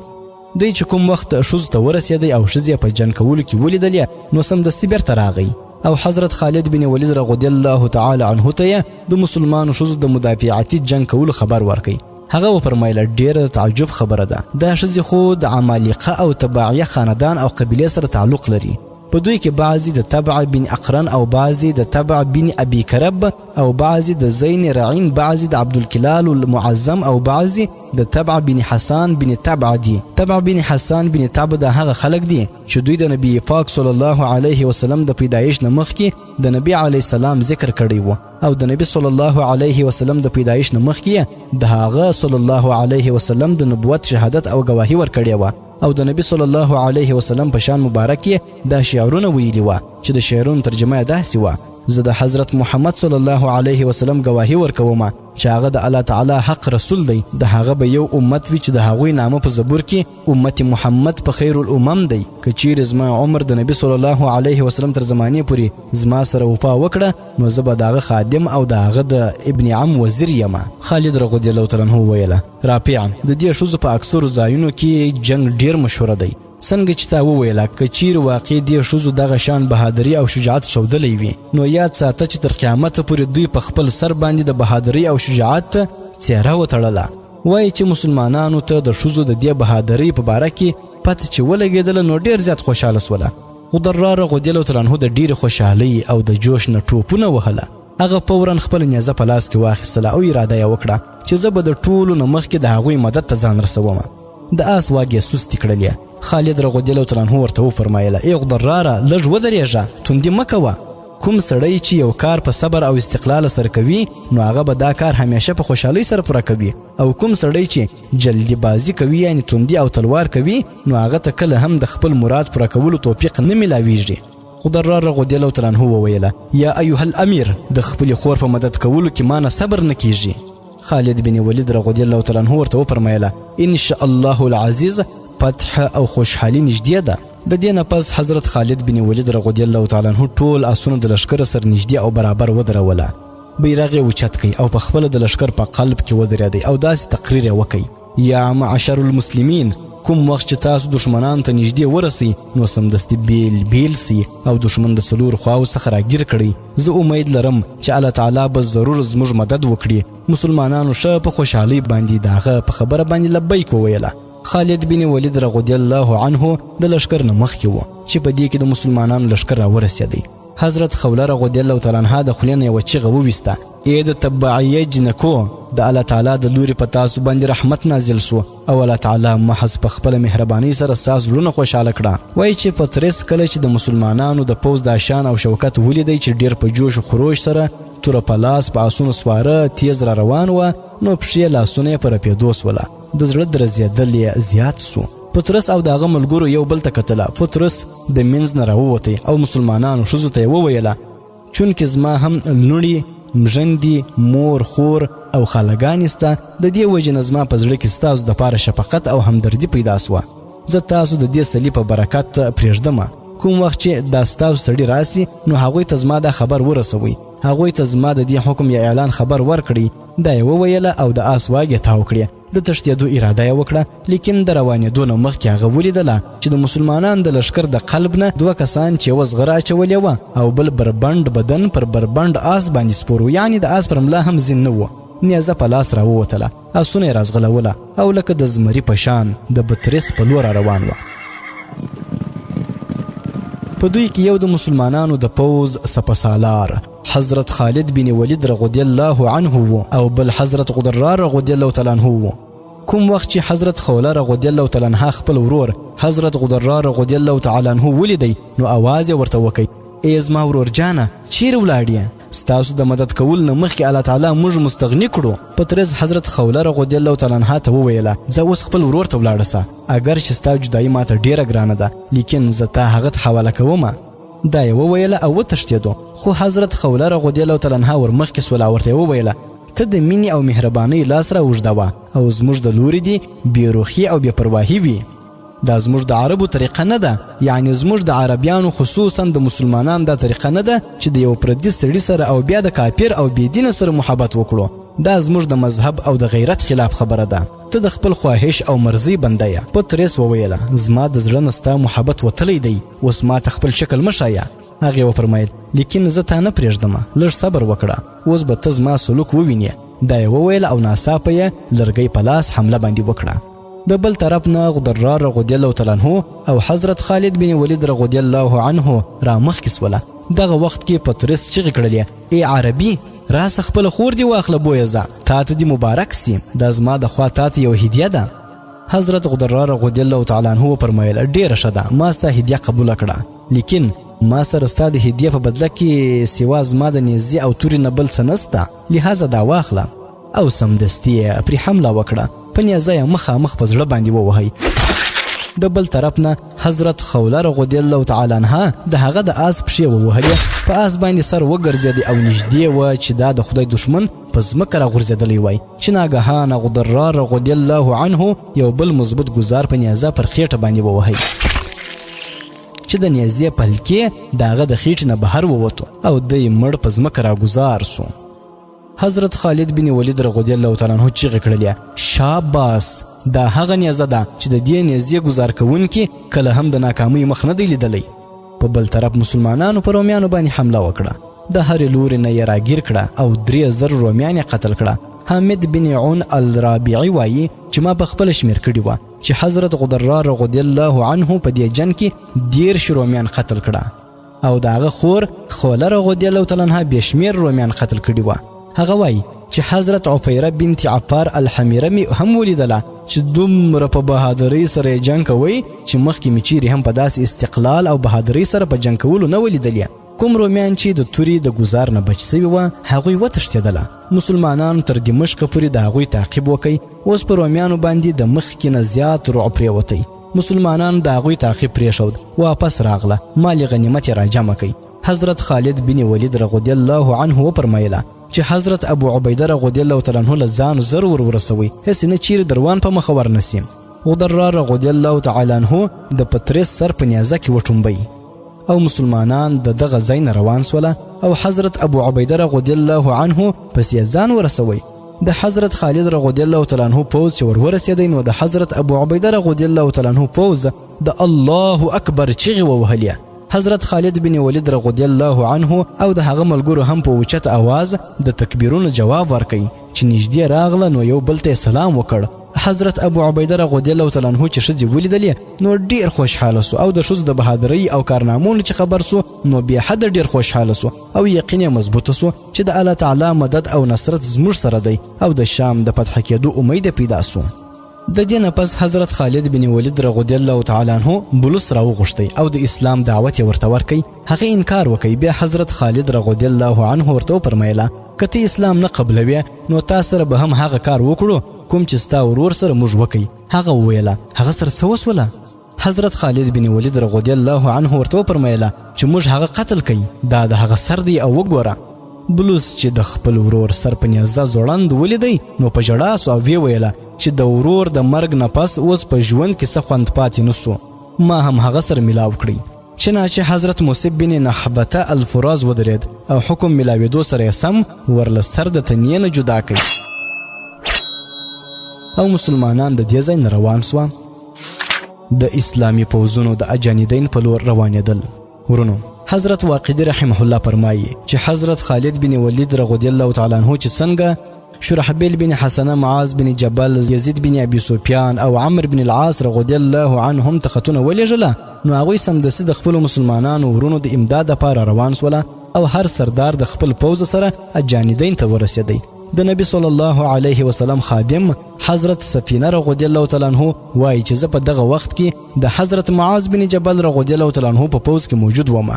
دی چې کوم وخت ښځو ته ورسېدی او ښځې په جنګ کولو کې ولیدلې نو سمدستي بیرته راغی او حضرت خالد بن ولید رضی الله تعالی عنه ته د مسلمانو ښځو د مدافعتي جنګ کولو خبر ورکړي. هغه وفرمایله: ډیره تعجب خبره ده، دا ښځې خو د عمالقه او تباعیه خاندان او قبیلې سره تعلق لري. په دوی کې بعضی د تبع بن اقرن او بعضی د تبع بن ابي کرب او بعضی د زین رعین، بعضی د عبدالکلال المعظم او بعضی د تبع بن حسان بن تبع دي. تبع بن حسان بن تبع د هغه خلق دي چې دوی د نبی پاک صلی الله علیه وسلم د پیدایش نه مخکې د نبی علیه السلام ذکر کړی وو او د نبی صلی الله علیه وسلم د پیدایش نه مخکې د هغه صلی الله علیه وسلم د نبوت شهادت او گواهی ورکړی وو او د نبی صلی الله علیه وسلم په شان مبارک دا شعرونه ویلي وو چې د شعرونو ترجمه داسې وه: زه د حضرت محمد صلی الله علیه وسلم گواهی ورکوم چې هغه د الله تعالی حق رسول دی. د هغه به یو امت وي چې د هغوی نامه په زبور کې امت محمد په خیر الامم دی. که چیرې زما عمر د نبی صلی الله علیه وسلم تر زمانې پورې زما سره وفا وکړه نو زه به د هغه خادم او د هغه د ابن عم وزیر یم. خالد رضی الله تعالی عنه ویله: رافع، د دې ښځو په اکثرو ځایونو کې جنگ ډیر مشهوره دی. څنګه چې تا وویله که چیرې واقع دې ښځو دغه شان بهادري او شجاعت ښودلی وي نو یاد ساته چې تر قیامته پورې دوی په خپل سر باندې د بهادري او شجاعت څیره وتړله. وایي چې مسلمانانو ته د ښځو د دې بهادرۍ په باره کې پته چې ولګېدله نو ډېر زیات خوشحاله سوله. غدرار رضی الله تعالی عنه د ډېرې خوشحالۍ او د جوش نه ټوپونه وهله. هغه فوراً خپل نیزه په لاس کې واخیستله او اراده یې وکړه چې زه به د ټولو نه مخکې د هغوی مدد ته ځان رسوم. د آس واګې سستې کړلې. خالد رضی الله تعالی عنه ورته وفرمایله: ای غدراره، لږ ودرېږه، توندي مه کوه. کوم سړی چې یو کار په صبر او استقلال سره کوي نو هغه به دا کار همیشه په خوشحالۍ سره پوره کوي، او کوم سړی چې جلدی بازی کوي یعنی توندي او تلوار کوي نو هغه ته کله هم د خپل مراد پوره کولو توفیق نه میلاویږي. غدرار رضی الله تعالی عنه وویله: یا ایها الامیر، د خپل خور په مدد کولو کې مانه صبر نه کیږي. خالد بن ولید رضی الله تعالی عنه ورته وفرمایله: ان شاء الله العزیز، فتح او خوشحالي نږدې ده. د دې نه پس حضرت خالد بن ولید رضی الله تعالی عنه ټول آسونه د لشکر سره نږدې او برابر ودروله. بیرغ یې اوچت کړ او په خپله د لشکر په قلب کې ودرېدی او داسې تقریر یې وکړ: یا معشر المسلمین، کوم وخت چې تاسو دشمنانو ته نږدې ورسئ نو سمدستي بیل سي او دشمن د څلورو خواو څخه راګیر کړئ. زه امید لرم چې الله تعالی به ضرور زموږ مدد وکړي. مسلمانانو ښه په خوشحالۍ باندې د هغه په خبره باندې لبیک وویله. خالد بن ولید رضی الله عنه د لشکر نه مخکې و چې په دې کې د مسلمانانو لشکر راورسېدی. حضرت خوله رضی الله تعالی عنها د خولې نه یوه چیغه وویسته: ای د تبعیه جنکو، د الله تعالی د لورې په تاسو باندې رحمت نازل سو او الله تعالی محض په خپله مهربانۍ سره ستاسو زړونه خوشحاله کړه. وایي چې پطرس کله چې د مسلمانانو د پوځ د شان او شوکت ولیدی چې ډیر په جوش و خروش سره توره په لاس په آسونو سواره تیز را روان و نو پښې لاسونه یې په رپېدو سوله. د زړه درزېدل یې زیات سو. پطرس او د هغه ملګرو یو بل ته کتله. پطرس د منځ نه راووتی او مسلمانانو ښځو ته یې وویله: چونکې زما هم لوڼې، مژندې، مور، خور او خالګانې سته، د دې وجې نه زما په زړه کې ستاسو دپاره شفقت او همدردي پیدا سوه. زه تاسو د دې سلي په برکت پرېږدم. کوم وخت چې دا ستاسو سړي راسي نو هغوی ته زما دا خبر ورسوئ. هغوی ته زما د دې حکم یا اعلان خبر ورکړئ. دا یې وویله او د آس واګې تاو کړې. د تښتېدو اراده یې وکړه، لیکن د روانېدو نه مخکې هغه ولیدله چې د مسلمانانو د لشکر د قلب نه دوه کسان چې یوه زغره اچولې وه او بل بربنډ بدن پر بربنډ آس باندې سپور و، یعنې د آس پر ملا هم زین نه و. نیزه په لاس راووتله، آسونه یې رازغلوله او لکه د زمري په شان د بطرس په لور روان وه. په دوی کې یو د مسلمانانو د پوز سپسالار حضرت خالد بن ولید رضی الله عنه و او بل حضرت غدرار رضی الله تعالی عنه و. کوم وخت چې حضرت خوله رضی الله تعالی عنها خپل ورور حضرت غدرار رضی الله تعالی عنه ولیدی نو आवाज یې ورته وکړ: ای زما ورور جانه، چیرې ولاړې؟ ستاسو د مدد کول نه مخکې الله تعالی موږ مستغني کړو. پطرس حضرت خوله رضی الله تعالی عنها ته وویله: زه اوس خپل ورور ته ولاړه سه، اگر چې ستا جدایي ماته ډیره ګرانه ده، لیکن زه تا هغه ته حواله کومه. دا یې وویله او وتښتېدو. خو حضرت خوله رضی الله تعالی عنها ور مخکې سوله او ورته یې وویله: ته د مینې او مهربانۍ لاس را اوږدوه او زموږ د لورې دې بېروخي او بې پرواهي وي. دا زموږ د عربو طریقه نه ده، یعنی زموږ د عربیانو خصوصا د مسلمانانو دا طریقه نه ده چې د یو پردي سړي سره او بیا د کافر او بېدینه سره محبت وکړو. دا زموږ د مذهب او د غیرت خلاف خبره ده. ته د خپل خواهش او مرضی بنده یې. پطرس وویله: زما د زړه نه ستا محبت وتلی دی، اوس ما ته خپل شکل مه ښایه. هغې وفرمیل: لیکن زه تا نه پرېږدم، لږ صبر وکړه، اوس به ته زما سلوک ووینې. دا یې وویله او ناڅاپه یې لرګی په لاس حمله باندې وکړه. د بل طرف نه غدرار رضی الله تعالی عنه او حضرت خالد بن ولید رضی الله عنه را مخکې سوله. دغه وخت کې پطرس چیغې کړلې: ای عربي، راسه خپله خور دې واخله بویزه، تا ته دې مبارک سي، دا زما د خوا تا ته یو هدیه ده. حضرت غدرار رضی الله تعالی عنه وفرمایل: ډیره ښه ده، ما ستا هدیه قبوله کړه، لیکن ما سره ستا د هدیه په بدله کې سوا زما د نیزې او تورې نه بل څه نسته، لهذا دا واخله. او سمدستي یې پرې حمله وکړه، په نیزه یې مخامخ په زړه باندې ووهی. د بل طرف نه حضرت خوله رضی الله تعالی عنها د هغه د آس پښې ووهلې، په آس باندې سر وګرځېدی او نږدې وه چې دا د خدای دشمن په ځمکه راغورځېدلی وای، چې ناګهانه غدرار رضی الله عنه یو بل مضبوط ګزار په نیزه پر خېټه باندې ووهی چې د نیزې پلکې د هغه د خېټې نه بهر ووتو او دی مړ په ځمکه راګزار سو. حضرت خالد بن ولید رضی الله تعالی عنه چیغې کړلې: شاباس، دا هغه نیزه ده چې د دې نیزې ګزار کوونکي کله هم د ناکامۍ مخ نه دی لیدلی. په بل طرف مسلمانانو په رومیانو باندې حمله وکړه، د هرې لورې نه یې راګیر کړه او 3000 رومیان یې قتل کړه. حامد بن عون الرابعي وایي چې ما په خپله شمېر کړي وه چې حضرت غدرار رضی الله عنه په دې جنګ کې 10 رومیان قتل کړه او د هغه خور خوله رضی الله تعالی عنها بې شمېر رومیان قتل کړي وه. هغه وایي چې حضرت عفیره بنت عفار الحمیره مې هم ولیدله چې دومره په بهادرۍ سره یې جنګ کوي چې مخکې مې چیرې هم په داسې استقلال او بهادرۍ سره په جنګ کولو نه ولیدلې. کوم رومیان چې د تورې د ګزار نه بچ سوي وه هغوی وتښتېدله. مسلمانانو تر دمشقه پورې د هغوی تعقیب وکړي. اوس په رومیانو باندې د مخکې نه زیات رعب پرېوتی. مسلمانانو د هغوی تعقیب پرېښود، واپس راغله، مال غنیمت یې راجمع کړي. حضرت خالد بن ولید رضی الله عنه وفرمایله چې حضرت ابو عبیده رضی الله تعالی عنه له ځانو زر ورسوي، هسې نه چیرې دروان په مخه ورنسي. غدرار رضی الله تعالی عنه د پطرس سر په نیزه کې وټومبی او مسلمانان د دغه ځای نه روان سوله او حضرت ابو عبیده رضی الله عنه پسې ځان ورسوي. د حضرت خالد رضی الله تعالی عنه پوځ چې ورسېدی نو د حضرت ابو عبیده رضی الله تعالی عنه پوځ د الله اکبر چیغې ووهلې. حضرت خالد بن ولید رضی الله عنه او د هغه ملګرو هم په اوچت اواز د تکبیرونو جواب ورکوي چې نږدې راغله نو یو بل ته سلام وکړ. حضرت ابو عبیده رضی الله تعالی عنه چې ښځې ولیدلې نو ډیر خوشحاله سو او د ښځو د بهادرۍ او کارنامونو چې خبر سو نو بې حده ډیر خوشحاله سو او یقین یې مضبوطه سو چې د الله تعالی مدد او نصرت زموږ سره دی او د شام د فتح کېدو امید پیدا سو. د دې نه پس حضرت خالد بن ولید رضی الله تعالی عنه بلوس راوغوښتی او د اسلام دعوت یې ورته ورکړي. هغه انکار وکړي. بیا حضرت خالد رضی الله عنه ورته وفرمایله که ته اسلام نه قبلوې نو تا سره به هم هغه کار وکړو کوم چې ستا ورور سره موږ وکړي. هغه وویله هغه سره څه وسوله؟ حضرت خالد بن ولید رضی الله عنه ورته وفرمایله چې موږ هغه قتل کړي، دا د هغه سر دی او وګوره. بلوس چې د خپل ورور سر په نیزه ځوړند ولیدی نو په ژړا سو او ویې ویله چې د ورور د مرګ نه پس اوس په ژوند کې څه خوند پاتې نسو، ما هم هغه سره ملاو کړي. چنانچه حضرت مصعب بن نحبته الفراز ودرید او حکم ملاویدو سره سم ورله سر د تنې نه جدا کړي او مسلمانان د دې ځای نه روان سوه. د اسلامي پوځونو د اجانیدین په لور روانېدل. ورونو، حضرت واقدي رحمه الله فرمایي چې حضرت خالد بن ولید رضی الله تعالی عنه چې څنګه شرحبیل بن حسنه، معاذ بن جبل، یزید بن ابي سفیان او عمرو بن العاص رضی الله عنهم تختونه ولېږله نو هغوی سمدستي د خپلو مسلمانانو ورونو د امداد لپاره روان سوله او هر سردار د خپل پوځ سره اجانیدین ته ورسېدی. د نبی صلی الله علیه وسلم خادم حضرت سفینه رضی الله تعالی عنه وایي چې زه په دغه وخت کې د حضرت معاذ بن جبل رضی الله تعالی عنه په پوځ کې موجود وم.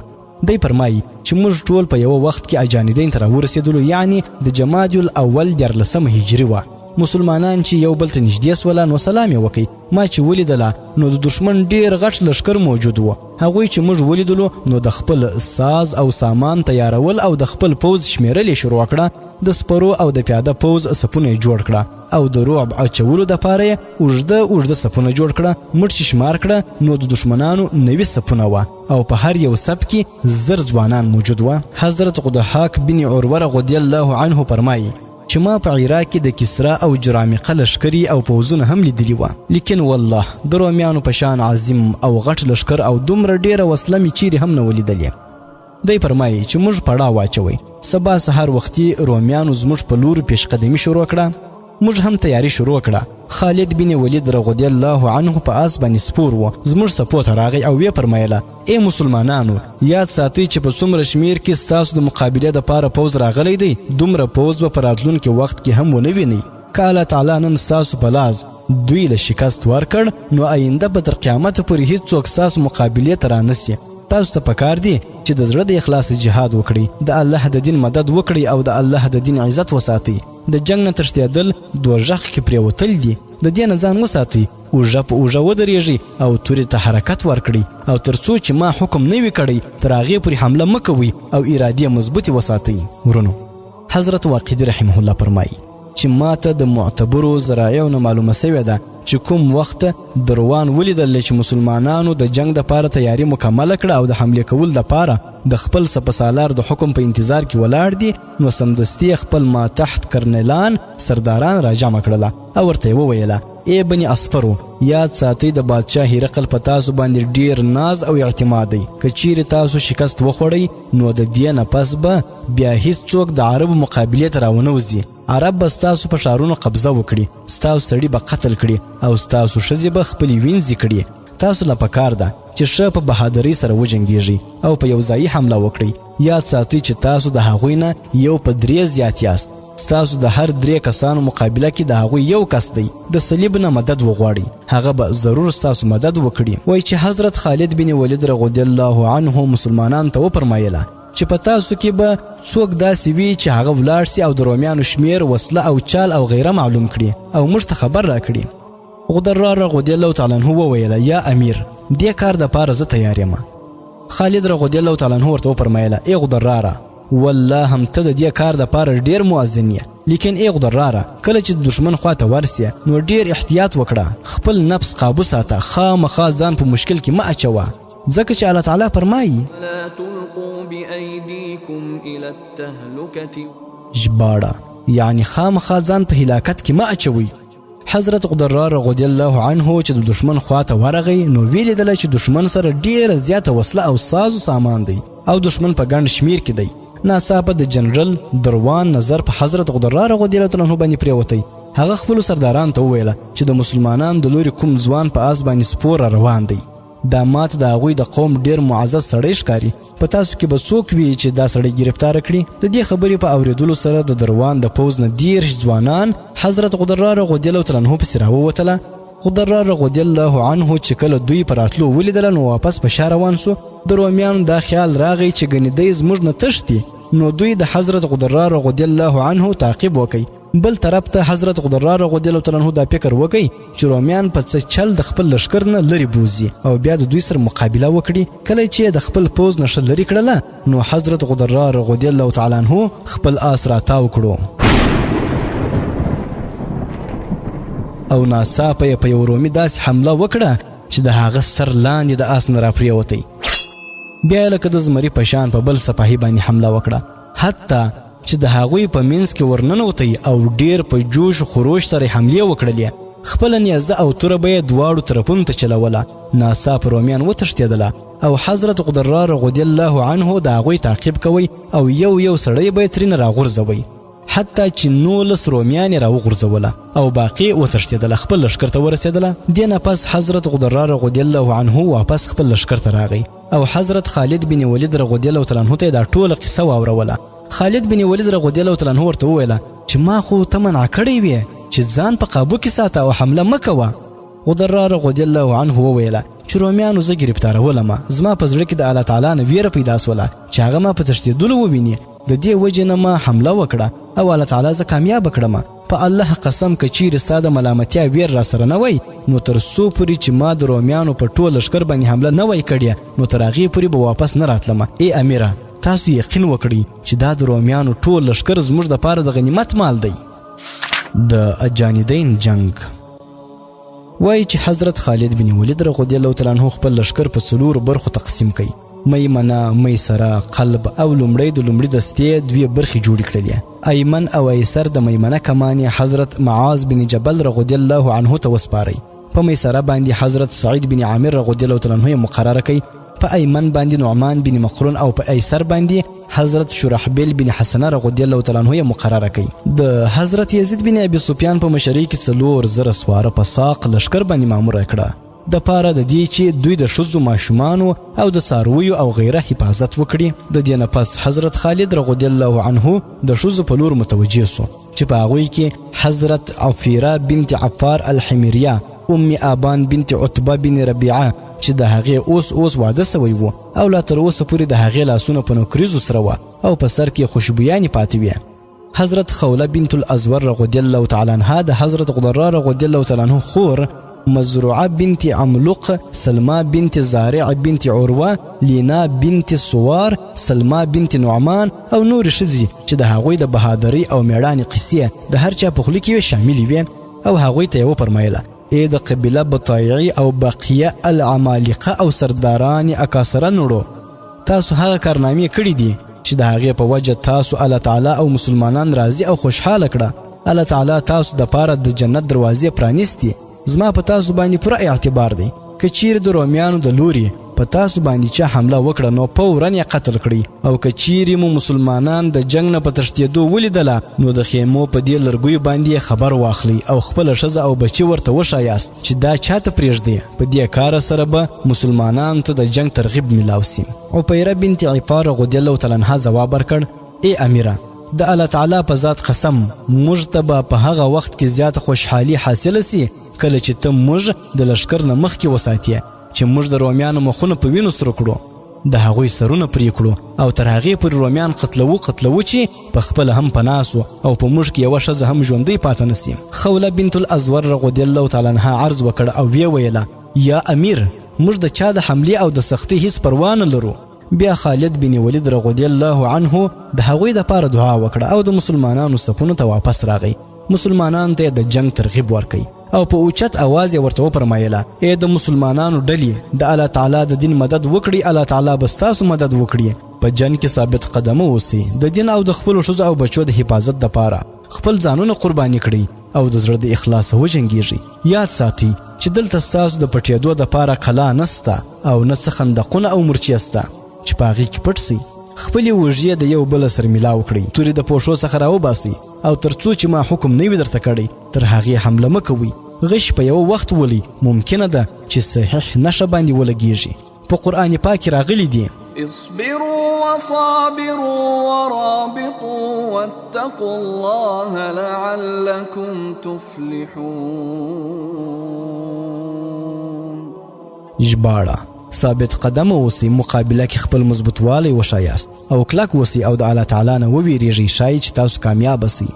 دی فرمایي چې موږ ټول په یوه وخت کې اجانیدین ته راورسېدلو، یعنی د جمادی الاول 14 هجري وه. مسلمانان چې یو بل ته نږدې سوله نو سلام یې وکړي. ما چې ولیدله نو د دشمن ډیر غټ لښکر موجود و. هغوی چې موږ ولیدلو نو د خپل ساز او سامان تیارول او د خپل پوځ شمیرل یې شروع کړه. د سپرو او د پیاده پوځ صفونه یې جوړ کړه او د رعب اچولو دپاره یې اوږده صفونه جوړ کړه. موږ چې شمار کړه نو د دشمنانو 90 صفونه وه او په هر یو صف کې 10 ځوانان موجود وه. حضرت ضحاک بن عروه رضی الله عنه فرمایي چې ما په عراق کې د کسرا او جرامقه لښکري او پوځونه هم لیدلي وه، لیکن والله د رومیانو په شان عظیم او غټ لښکر او دومره ډیره وسله مې چیرې هم نه ولیدلې. دی فرمایي چې موږ پړاو واچوئ. سبا سهار وختي رومیانو زموږ په لور پیشقدمي شروع کړه. موږ هم تیاری شروع کړه. خالد بن ولید رضی الله عنه په آس باندې سپور و، زموږ صفو ته راغی او ویې فرمایله: ای مسلمانانو، یاد ساتئ چې په څومره شمیر کې ستاسو د مقابله دپاره پوځ راغلی دی، دومره پوځ به په راتلونکي وخت کې هم ونه وینئ. که الله تعالی نن ستاسو په لاس دوی له شکست ورکړ، نو آینده به تر قیامته پورې هیڅوک ستاسو مقابلې ته رانسي. تاسو ته پکار دی چې د زړه د اخلاص جهاد وکړئ، د الله د دین مدد وکړئ او د الله د دین عزت وساتئ. د جنگ نه تښتېدل دوزخ کې پرېوتل دي. د دې نه ځان وساتئ، اوږه په اوږه ودرېږئ او تورې ته حرکت ورکړئ، او تر څو چې ما حکم نه وي کړی تر هغې پورې حمله مه کوئ او ارادې مضبوطې وساتئ. ورونو، حضرت واقدي رحمه الله فرمایي چې ما ته د معتبرو ذرایعو نه معلومه سوې ده چې کوم وخت دروان ولیدل چې مسلمانانو د جنگ دپاره تیاری مکمله کړه او د حملې کول دپاره د خپل سپهسالار د حکم په انتظار کې ولاړ دي، نو سمدستي خپل ما تحت کرنیلان سرداران راجمع کړله او ورته یې وویله: ای بني اصفرو، یاد ساتئ د بادشاه هرقل په تاسو باندې ډیر ناز او اعتماد دی. که چیرې تاسو شکست وخوړئ، نو د دې نه پس به بیا هیڅوک د عربو مقابلې ته راونه وځي. عرب به ستاسو په ښارونو قبضه وکړي، ستاسو سړي به قتل کړي او ستاسو ښځې به خپلې وینځې کړي. تاسو له پکار ده چې ښه په بهادرۍ سره وجنګیږئ او په یوځایي حمله وکړئ. یاد ساتئ چې تاسو د هغوی نه یو په 3 زیات یاست. ستاسو د هر 3 کسانو مقابله کې د هغوی یو کس دی. د صلیب نه مدد وغواړئ، هغه به ضرور ستاسو مدد وکړي. وایي چې حضرت خالد بن ولید رضی الله عنه مسلمانانو ته وفرمایله چې په تاسو کې به څوک داسې وي چې هغه ولاړ سي او د رومیانو شمیر، وسله او چال او غیره معلوم کړي او موږ ته خبر راکړي. غدرار رضی الله تعالی عنه وویله: یا امیر، دې کار دپاره زه تیار یم. خالد رضی الله تعالی عنه ورته وفرمایله: ای غدراره، والله هم ته د دې کار دپاره ډیر مؤذن یې، لیکن ای غدراره، کله چې د دشمن خواته ورسې نو ډیر احتیاط وکړه، خپل نفس قابو ساته، خامخا ځان په مشکل کې مه اچوه، ځکه چې الله تعالی فرمایي: لا تلقوا بأيديكم إلى التهلكة. ژباړه یعنی خامخا ځان په هلاکت کې مه اچوئ. حضرت غدرار رضی الله عنه چې د دشمن خواته ورغی، نو ویلیدله چې دشمن سره ډیره زیاته وسله او ساز و سامان دی او دشمن په ګڼ شمیر کې دی. ناڅاپه د جنرال دروان نظر په حضرت غدرار رضی الله عنه باندې پریوتی. هغه خپل سرداران ته وویله چې د مسلمانانو د لوري کوم ځوان په آس باندې سپور روان دی. دا مات د هغوی د قوم ډیر معزز سړی ښکاري. په تاسو کې به څوک وي چې دا سړی گرفتار کړي؟ د دې خبرې په اوریدلو سره د دروان د پوځ نه 10 ځوانان حضرت غدرار رضی الله عنه پسې راووتله. غدرار رضی الله عنه چې کله دوی په راتلو ولیدله، نو واپس په شا روان سو. د رومیانو دا خیال راغی چې ګنې دی زموږ نه تښتي، نو دوی د حضرت غدرار رضی الله عنه تعقیب وکړي. بل طرف ته حضرت غدرار رضی الله عنه دا فکر وکړي چې رومیان په څه چل د خپل لشکر نه لرې بوزي او بیا د دوی سره مقابله وکړي. کله چې د خپل پوځ نه ښه لرې کړله، نو حضرت غدرار رضی الله تعالی عنه خپل آس راتاو کړو او ناڅاپه یې په یو رومي داسې حمله وکړه چې د هغه سر لاندې د آس نه راپرېوتی. بیا یې لکه د زمري په شان په بل سپاهي باندې حمله وکړه، حتی چې د هغوی په منځ کې ورننوتی او ډیر په جوش و خروش سره حملې وکړلې. خپله نیزه او توره به یې دواړو طرفونو ته چلوله. ناڅاپه رومیان وتښتېدله او حضرت غدرار رضی الله عنه د هغوی تعقیب کوي او یو یو سړی به یې ترېنه راغورځوئ، حتی چې 19 رومیان یې راوغورځوله او باقي وتښتېدله، خپل لښکر ته ورسېدله. دې نه پس حضرت غدرار رضی الله عنه واپس خپل لښکر ته راغی او حضرت خالد بن ولید رضی الله عنه ته دا ټوله قصه واوروله. خالد بن ولید رضی الله عنه ورته وویله چې ما خو ته منع کړی وې چې ځان په قابو کې ساته او حمله مه کوه. غدرار رضی الله عنه وویله چې رومیانو زه ګرفتارولم، زما په زړه کې د الله تعالی نه ویره پیدا سوله چې هغه ما په تښتېدلو وویني. د دې وجې نه ما حمله وکړه او الله تعالی زه کامیابه کړم. په الله قسم که چیرې ستا د ملامتیا ویر را سره نه وی، نو تر څو پورې چې ما د رومیانو په ټول لښکر باندې حمله نه وی کړې، نو تر هغې پورې به واپس نه راتلم. ای امیره، تاسو یقین وکړئ چې دا د رومیانو ټول لښکر زموږ دپاره د غنیمت مال دی. د اجانیدین جنگ. وایي چې حضرت خالد بن ولید رضی الله عنه خپل لښکر په 4 برخو تقسیم کړي: میمنه، میسره، قلب او لومړی د لومړي دستې 2 برخې جوړې کړلې. ایمن او ایسر د میمنه کمانې حضرت معاذ بن جبل رضی الله عنه ته وسپارئ. په میسره باندې حضرت سعید بن عامر رضی الله عنه مقرره کړي. په ایمن باندې نعمان بن مقرون او په ایسر باندې حضرت شرحبیل بن حسنه رضی الله تعالی عنہ مقرره کړي. د حضرت یزید بن ابي سفیان په مشرۍ کې 4,000 سواره په ساق لشکر باندې مامور کړه د پاره د دې چې دوی د ښځو ماشومانو او د څارویو او غیره حفاظت وکړي. د دې نه پس حضرت خالد رضی الله عنه د ښځو په لور متوجه سو چې په هغوی کې حضرت عفیره بنت عفار الحمیریه، ام آبان بنت عتبه بن ربیعه چې د هغې اوس واده سوی و او لا تر اوسه پورې د هغې لاسونه په نوکریزو سره وه او په سر کې خوشبویانې پاتې وې. حضرت خوله بنت الازور رضی الله تعالی عنها د حضرت غضرا رضی الله تعالی عنه خور، مزروعه بنت عملق، سلمى بنت زارع بنت عروه، لینا بنت سوار، سلمى بنت نعمان او نور ښځې چې د هغوی د بهادرۍ او میړانې قصې د هر چا په خوله کې شاملې وې او هغوی ته یې وفرمایله: ای د قبیله بطایعي او بقیه العمالقه او سرداران اکاسره نوړو، تاسو هغه کارنامې کړي دي چې د هغې په وجه تاسو الله تعالی او مسلمانان راضي او خوشحاله کړه. الله تعالی تاسو د پاره د جنت دروازې پرانیستي. زما په تاسو باندې پوره اعتبار دی که چیرې د رومیانو د لوري په تاسو باندې چا حمله وکړه نو فوراً یې قتل کړئ، او که چیرې مو مسلمانان د جنگ نه په تښتېدو ولیدله نو د خیمو په دې لرګیو باندې خبر واخلئ او خپله ښځه او بچي ورته وښایاست چې دا چاته پرېږدي. په دې کار سره به مسلمانانو ته د جنگ ترغیب میلاو سي. عفیره بنت عفار رضی الله تعالی عنها ځواب ورکړ: ای امیره، د الله تعالی په ذات قسم، موږ ته به په هغه وخت کې زیاته خوشحالي حاصله سي کله چې ته موږ د لشکر نه مخکې وساتې چې موږ د رومیانو مخونه په وینو سره کړو، د هغوی سرونه پرې کړو او تر هغې پورې رومیان قتلو چې په خپله هم پناه سو او په موږ کې یوه ښځه هم ژوندۍ پاته نه سي. خوله بنت الازور رضی الله تعالی عنها عرض وکړ او ویې ویله: یا امیر، موږ د چا د حملې او د سختۍ هیڅ پروا نه لرو. بیا خالد بن ولید رضی الله عنه د هغوی دپاره دعا وکړه او د مسلمانانو صفونو ته واپس راغی. مسلمانانو ته د جنگ ترغیب ورکړي او په اوچت اواز یې ورته وفرمایله: ای د مسلمانانو ډلې، د الله تعالی د دین مدد وکړي، الله تعالی به ستاسو مدد وکړي. په جنگ کې ثابت قدمه اوسئ، د دین او د خپلو ښځو او بچو د حفاظت دپاره خپل ځانونه قرباني کړئ او د زړه د اخلاصه وجنګیږئ. یاد ساتئ چې دلته ستاسو د پټېدو دپاره قلا نسته او نه څه خندقونه او مرچې سته چې په هغې کې پټ سئ. خپلې اوږې د یو بله سره میلاو کړئ، تورې د پوښو څخه راوباسئ او تر څو چې ما حکم نه وي درته کړی تر هغې حمله مه کوئ. غش په یو وخت ولي ممکنه ده چې صحیح نشه باندې ولګیږي. په قرآن پاک راغلی دي: اصبروا وصابروا ورابطوا واتقوا الله لعلكم تفلحون. ژباړه: ثابت قدم اوسئ، مقابله کې خپل مضبوطوالی وښایاست او کلک اوسئ او د الله تعالی نه وویریږئ، شاید چې تاسو کامیابه سئ.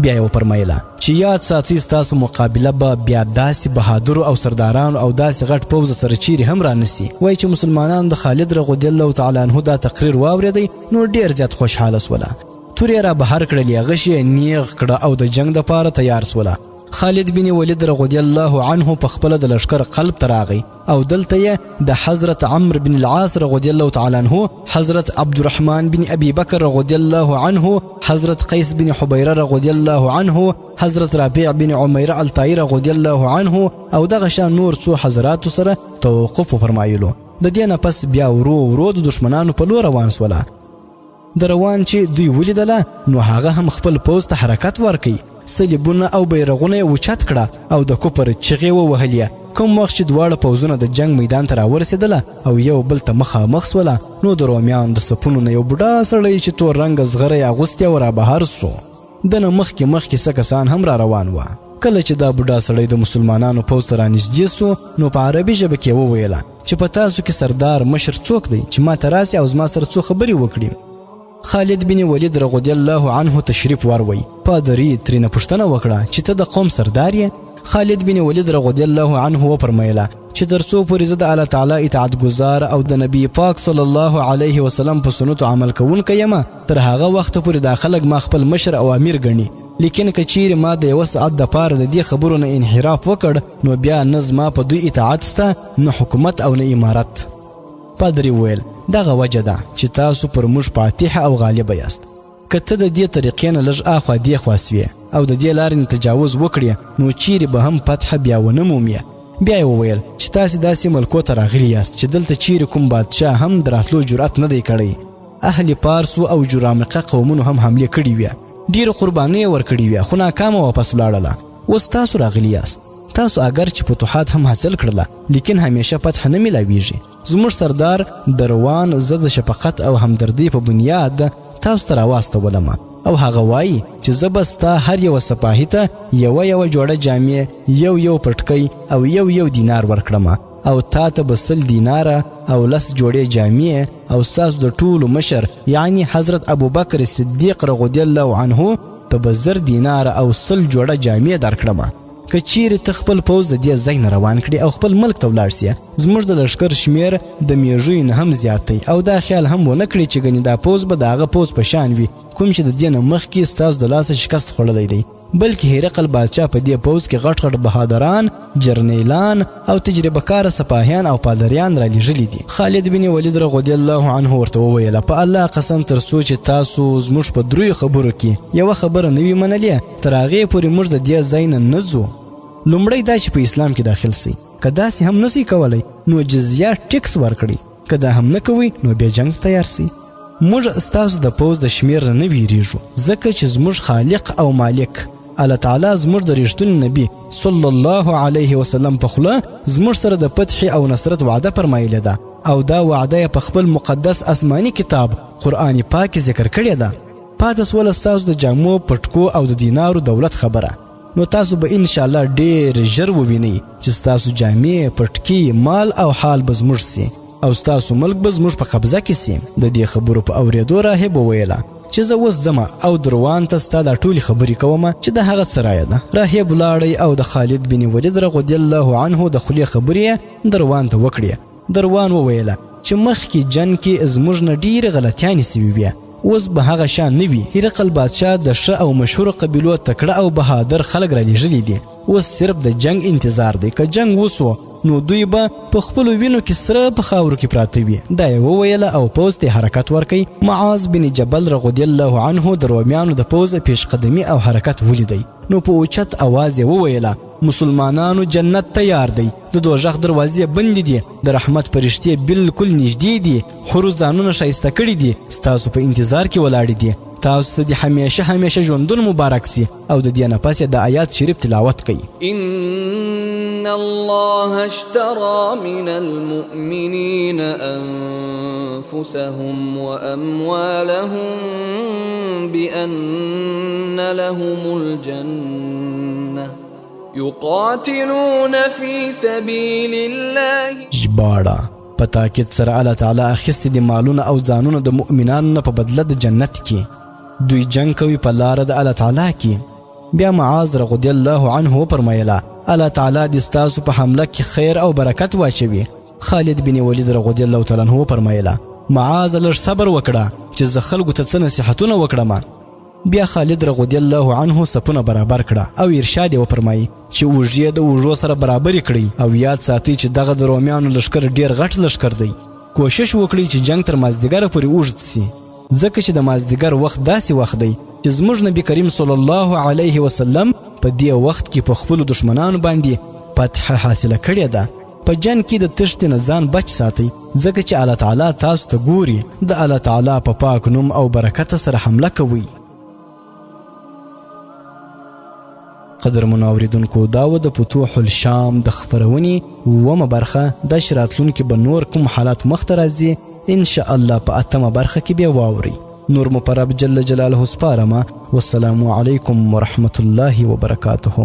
بیا یې وفرمایله چې یاد ساتئ ستاسو مقابله به بیا داسې بهادرو او سردارانو او داسې غټ پوځ سره چیرې هم رانسي. وایي چې مسلمانانو د خالد رضی الله تعالی عنه دا تقریر واورېدی نو ډېر زیات خوشحاله سوله. تورې را بهر کړلې، غش یې نیغ کړه او د جنگ دپاره تیار سوله. خالد بن ولید رضی الله عنه په خپله د لشکر قلب ته راغی او دلته یې د حضرت عمرو بن العاص رضی الله تعالی عنه، حضرت عبدالرحمن بن ابي بکر رضی الله عنه، حضرت قیس بن حبیره رضی الله عنه، حضرت ربیع بن عمیره الطایی رضی الله عنه او دغه شان نور څو حضراتو سره توقف فرمایلو. د دې نه پس بیا ورو د دشمنانو په لور روان سوله. د روان چې دوی ولیدله نو هغه هم خپل پوځ ته حرکت ورکړي. صلیبونه او بیرغونه یې اوچت کړه او د کفر چغې ووهلې. کوم وخت چې دواړه پوځونه د جنگ میدان ته راورسېدله او یو بل ته مخامخ سوله نو د رومیانو د صفونو نه یو بوډا سړی چې تور رنګه زغره یې اغوستې او رابهر سو. دنه مخکې څه کسان هم را روان وه. کله چې دا بوډا سړی د مسلمانانو پوځ ته رانږدې سو نو په عربي ژبه کې وویله چې په تاسو کې سردار مشر څوک دی چې ما ته راسي او زما سره څو خبرې وکړي. خالد بن ولید رضی الله عنه تشریف واروي. پادري ترېنه پوښتنه وکړه چې ته د قوم سردار یې؟ خالد بن ولید رضی الله عنه وفرمایله چې تر څو پورې زه د الله تعالی اطاعت گزار او د نبی پاک صلی الله علیه وسلم په سنتو عمل کوونکی یم تر هغه وخت پورې دا خلک ما خپل مشر او امیر ګڼي. لیکن که چیرې ما د یوه ساعت دپاره د دې خبرو نه انحراف وکړ نو بیا نه زما په دوی اطاعت سته، نه حکومت او نه امارت. پادري وویل دغه وجه ده چې تاسو پر موږ فاتح او غالبه یاست. که ته د دې طریقې نه لږ اخوا دیخوا سوې او د دې لارې نه تجاوز وکړې نو چیرې به هم فتح بیا ونه مومې. بیا یې وویل چې تاسې داسې ملکو ته راغلي یاست چې دلته چیرې کوم بادشاه هم د راتلو جرأت نه دی کړی اهل پارس او جرامقه قومونو هم حمله کړي وي، ډیر قرباني ورکړي وي، خو ناکامه واپس لاړله. اوس تاسو راغلی یاست، تاسو اگر چې فتوحات هم حاصل کړله لیکن همیشه فتح نه ملاویږي. زموږ سردار دروان زه د شفقت او همدردی په بنیاد تاسو ته راواستولم او هغه وایي چې زه به ستا هر یوه سپاهي ته یوه جوړه جامې، یو پټکی او یو دینار ورکړم او تا ته به 100 دیناره او 10 جوړې جامې او ستاسو د ټولو مشر یعنی حضرت ابوبکر صدیق رضی الله عنه ته به 1000 دیناره او 100 جوړه جامې درکړم. که چیرې ته خپل پوځ د دې ځای نه روان کړي او خپل ملک ته ولاړ سي، زموږ د لښکر شمیر د میږیو نه هم زیات دی او دا خیال هم ونه کړي چې ګنې دا پوځ به د هغه پوځ په شان وي کوم چې د دې نه مخکې ستاسو د لاسه شکست خوړلی دی، بلکې هرقل بادشاه په دې پوځ کې غټ بهادران، جرنیلان او تجربه کار سپاهیان او پادریان را لېږلي دي. خالد بن ولید رضی الله عنه ورته وویله په الله قسم تر څو چې تاسو زموږ په دریو خبرو کې یوه خبره نه وي منلې تر هغې پورې موږ د دې ځای نه نه ځو. لومړی دا چې په اسلام کې داخل سئ، که داسې هم نسئ کولی نو جزیه ټیکس ورکړئ، که دا هم نه کوئ نو بیا جنګ تیار سئ. موږ ستاسو د پوځ د شمیر نه ویریږو ځکه چې زموږ خالق او مالک الله تعالی زموږ د رښتوني نبی صلی الله علیه وسلم په خوله زموږ سره د فتح او نصرت وعده فرمایلې ده او دا وعده په خپل مقدس آسماني کتاب قرآن پاک ذکر کړې ده. پاتې سوله ستاسو د جامو، پټکو او د دینارو دولت خبره، نو تاسو به ان شاء الله ډیر ژر ووینئ چې ستاسو جامې، پټکي، مال او حال به زموږ سي او ستاسو ملک به زموږ په قبضه کې سي. د دې خبرو په اورېدو راهب وویله چې زه اوس ځمه او دروان ته ستا دا ټولې خبرې کوم چې د هغه څه رایه ده. راهب ولاړی او د خالد بن ولید رضی الله عنه د خولې خبرې دروان ته وکړې. دروان وویله چې مخکې جنګ کې زموږ نه ډېرې غلطیانې سوي وې، اوس به هغه شان نه وي. هرقل بادشاه د ښه او مشهور قبیلو تکړه او بهادر خلک را لېږلي دي، اوس صرف د جنگ انتظار دی. که جنگ وسو نو دوی به په خپلو وینو کې سره په خاورو کې پراته وي. دا یې وویله او پوځ ته حرکت ورکوي. معاذ بن جبل رضی الله عنه د رومیانو د پوځ پیش قدمي او حرکت ولیدی، نو په اوچت اواز یې وویله مسلمانانو جنت تیار دی، د دوزخ دروازې بندې دي، د رحمت فرشتې بالکل نږدې دي، حورو ځانونه ښایسته کړي دي، ستاسو په انتظار کې ولاړې دي، تاسو ته د همیشه ژوندون مبارک سي. او د دې نه پس د آیات شریف تلاوت کوي. ان الله اشترى من المؤمنين انفسهم واموالهم بان لهم الجنه يقاتلون في سبيل الله. ژباړه په تاکید سره الله تعالی اخیستې د مالونه او ځانونه د مؤمنانو په بدله د جنت کې دوی جنگ کوي په لاره د الله تعالی کې. بیا معاذ رضی الله عنه فرمایله الله تعالی دې ستاسو په حمله کې خیر او برکت واچوي. خالد بن ولید رضی الله تعالی عنه فرمایله معاذ لږ صبر وکړه چې زه خلکو ته څه نصیحتونه وکړم. بیا خالد رضی الله عنه صفونه برابر کړه او ارشاد یې وفرمایي چې اوږې د اوږو سره برابرې کړئ او یاد ساتئ چې دغه د رومیانو لښکر ډېر غټ لښکر دی. کوشش وکړئ چې جنگ تر مازدیګره پورې اوږد سي، ځکه چې د مازدیګر وخت داسې وخت دی چې زموږ نبی کریم صلی الله علیه وسلم په دې وخت کې په خپلو دشمنانو باندې فتح حاصله کړې ده. په جنگ کې د تښتې نه ځان بچ ساتئ، ځکه چې الله تعالی تاسو ته ګوري. د الله تعالی په پاک نوم او برکت سره حمله کوي. قدرمنو اوریدونکو، دا و د فتوح الشام د خپرونې اومه برخه. د راتلونکي به نور کوم حالات مخته راځي ان شاء الله په اتمه برخه کې بیا واوري. نور مو پر رب جل جلاله سپارمه. والسلام علیکم ورحمت الله وبرکاته.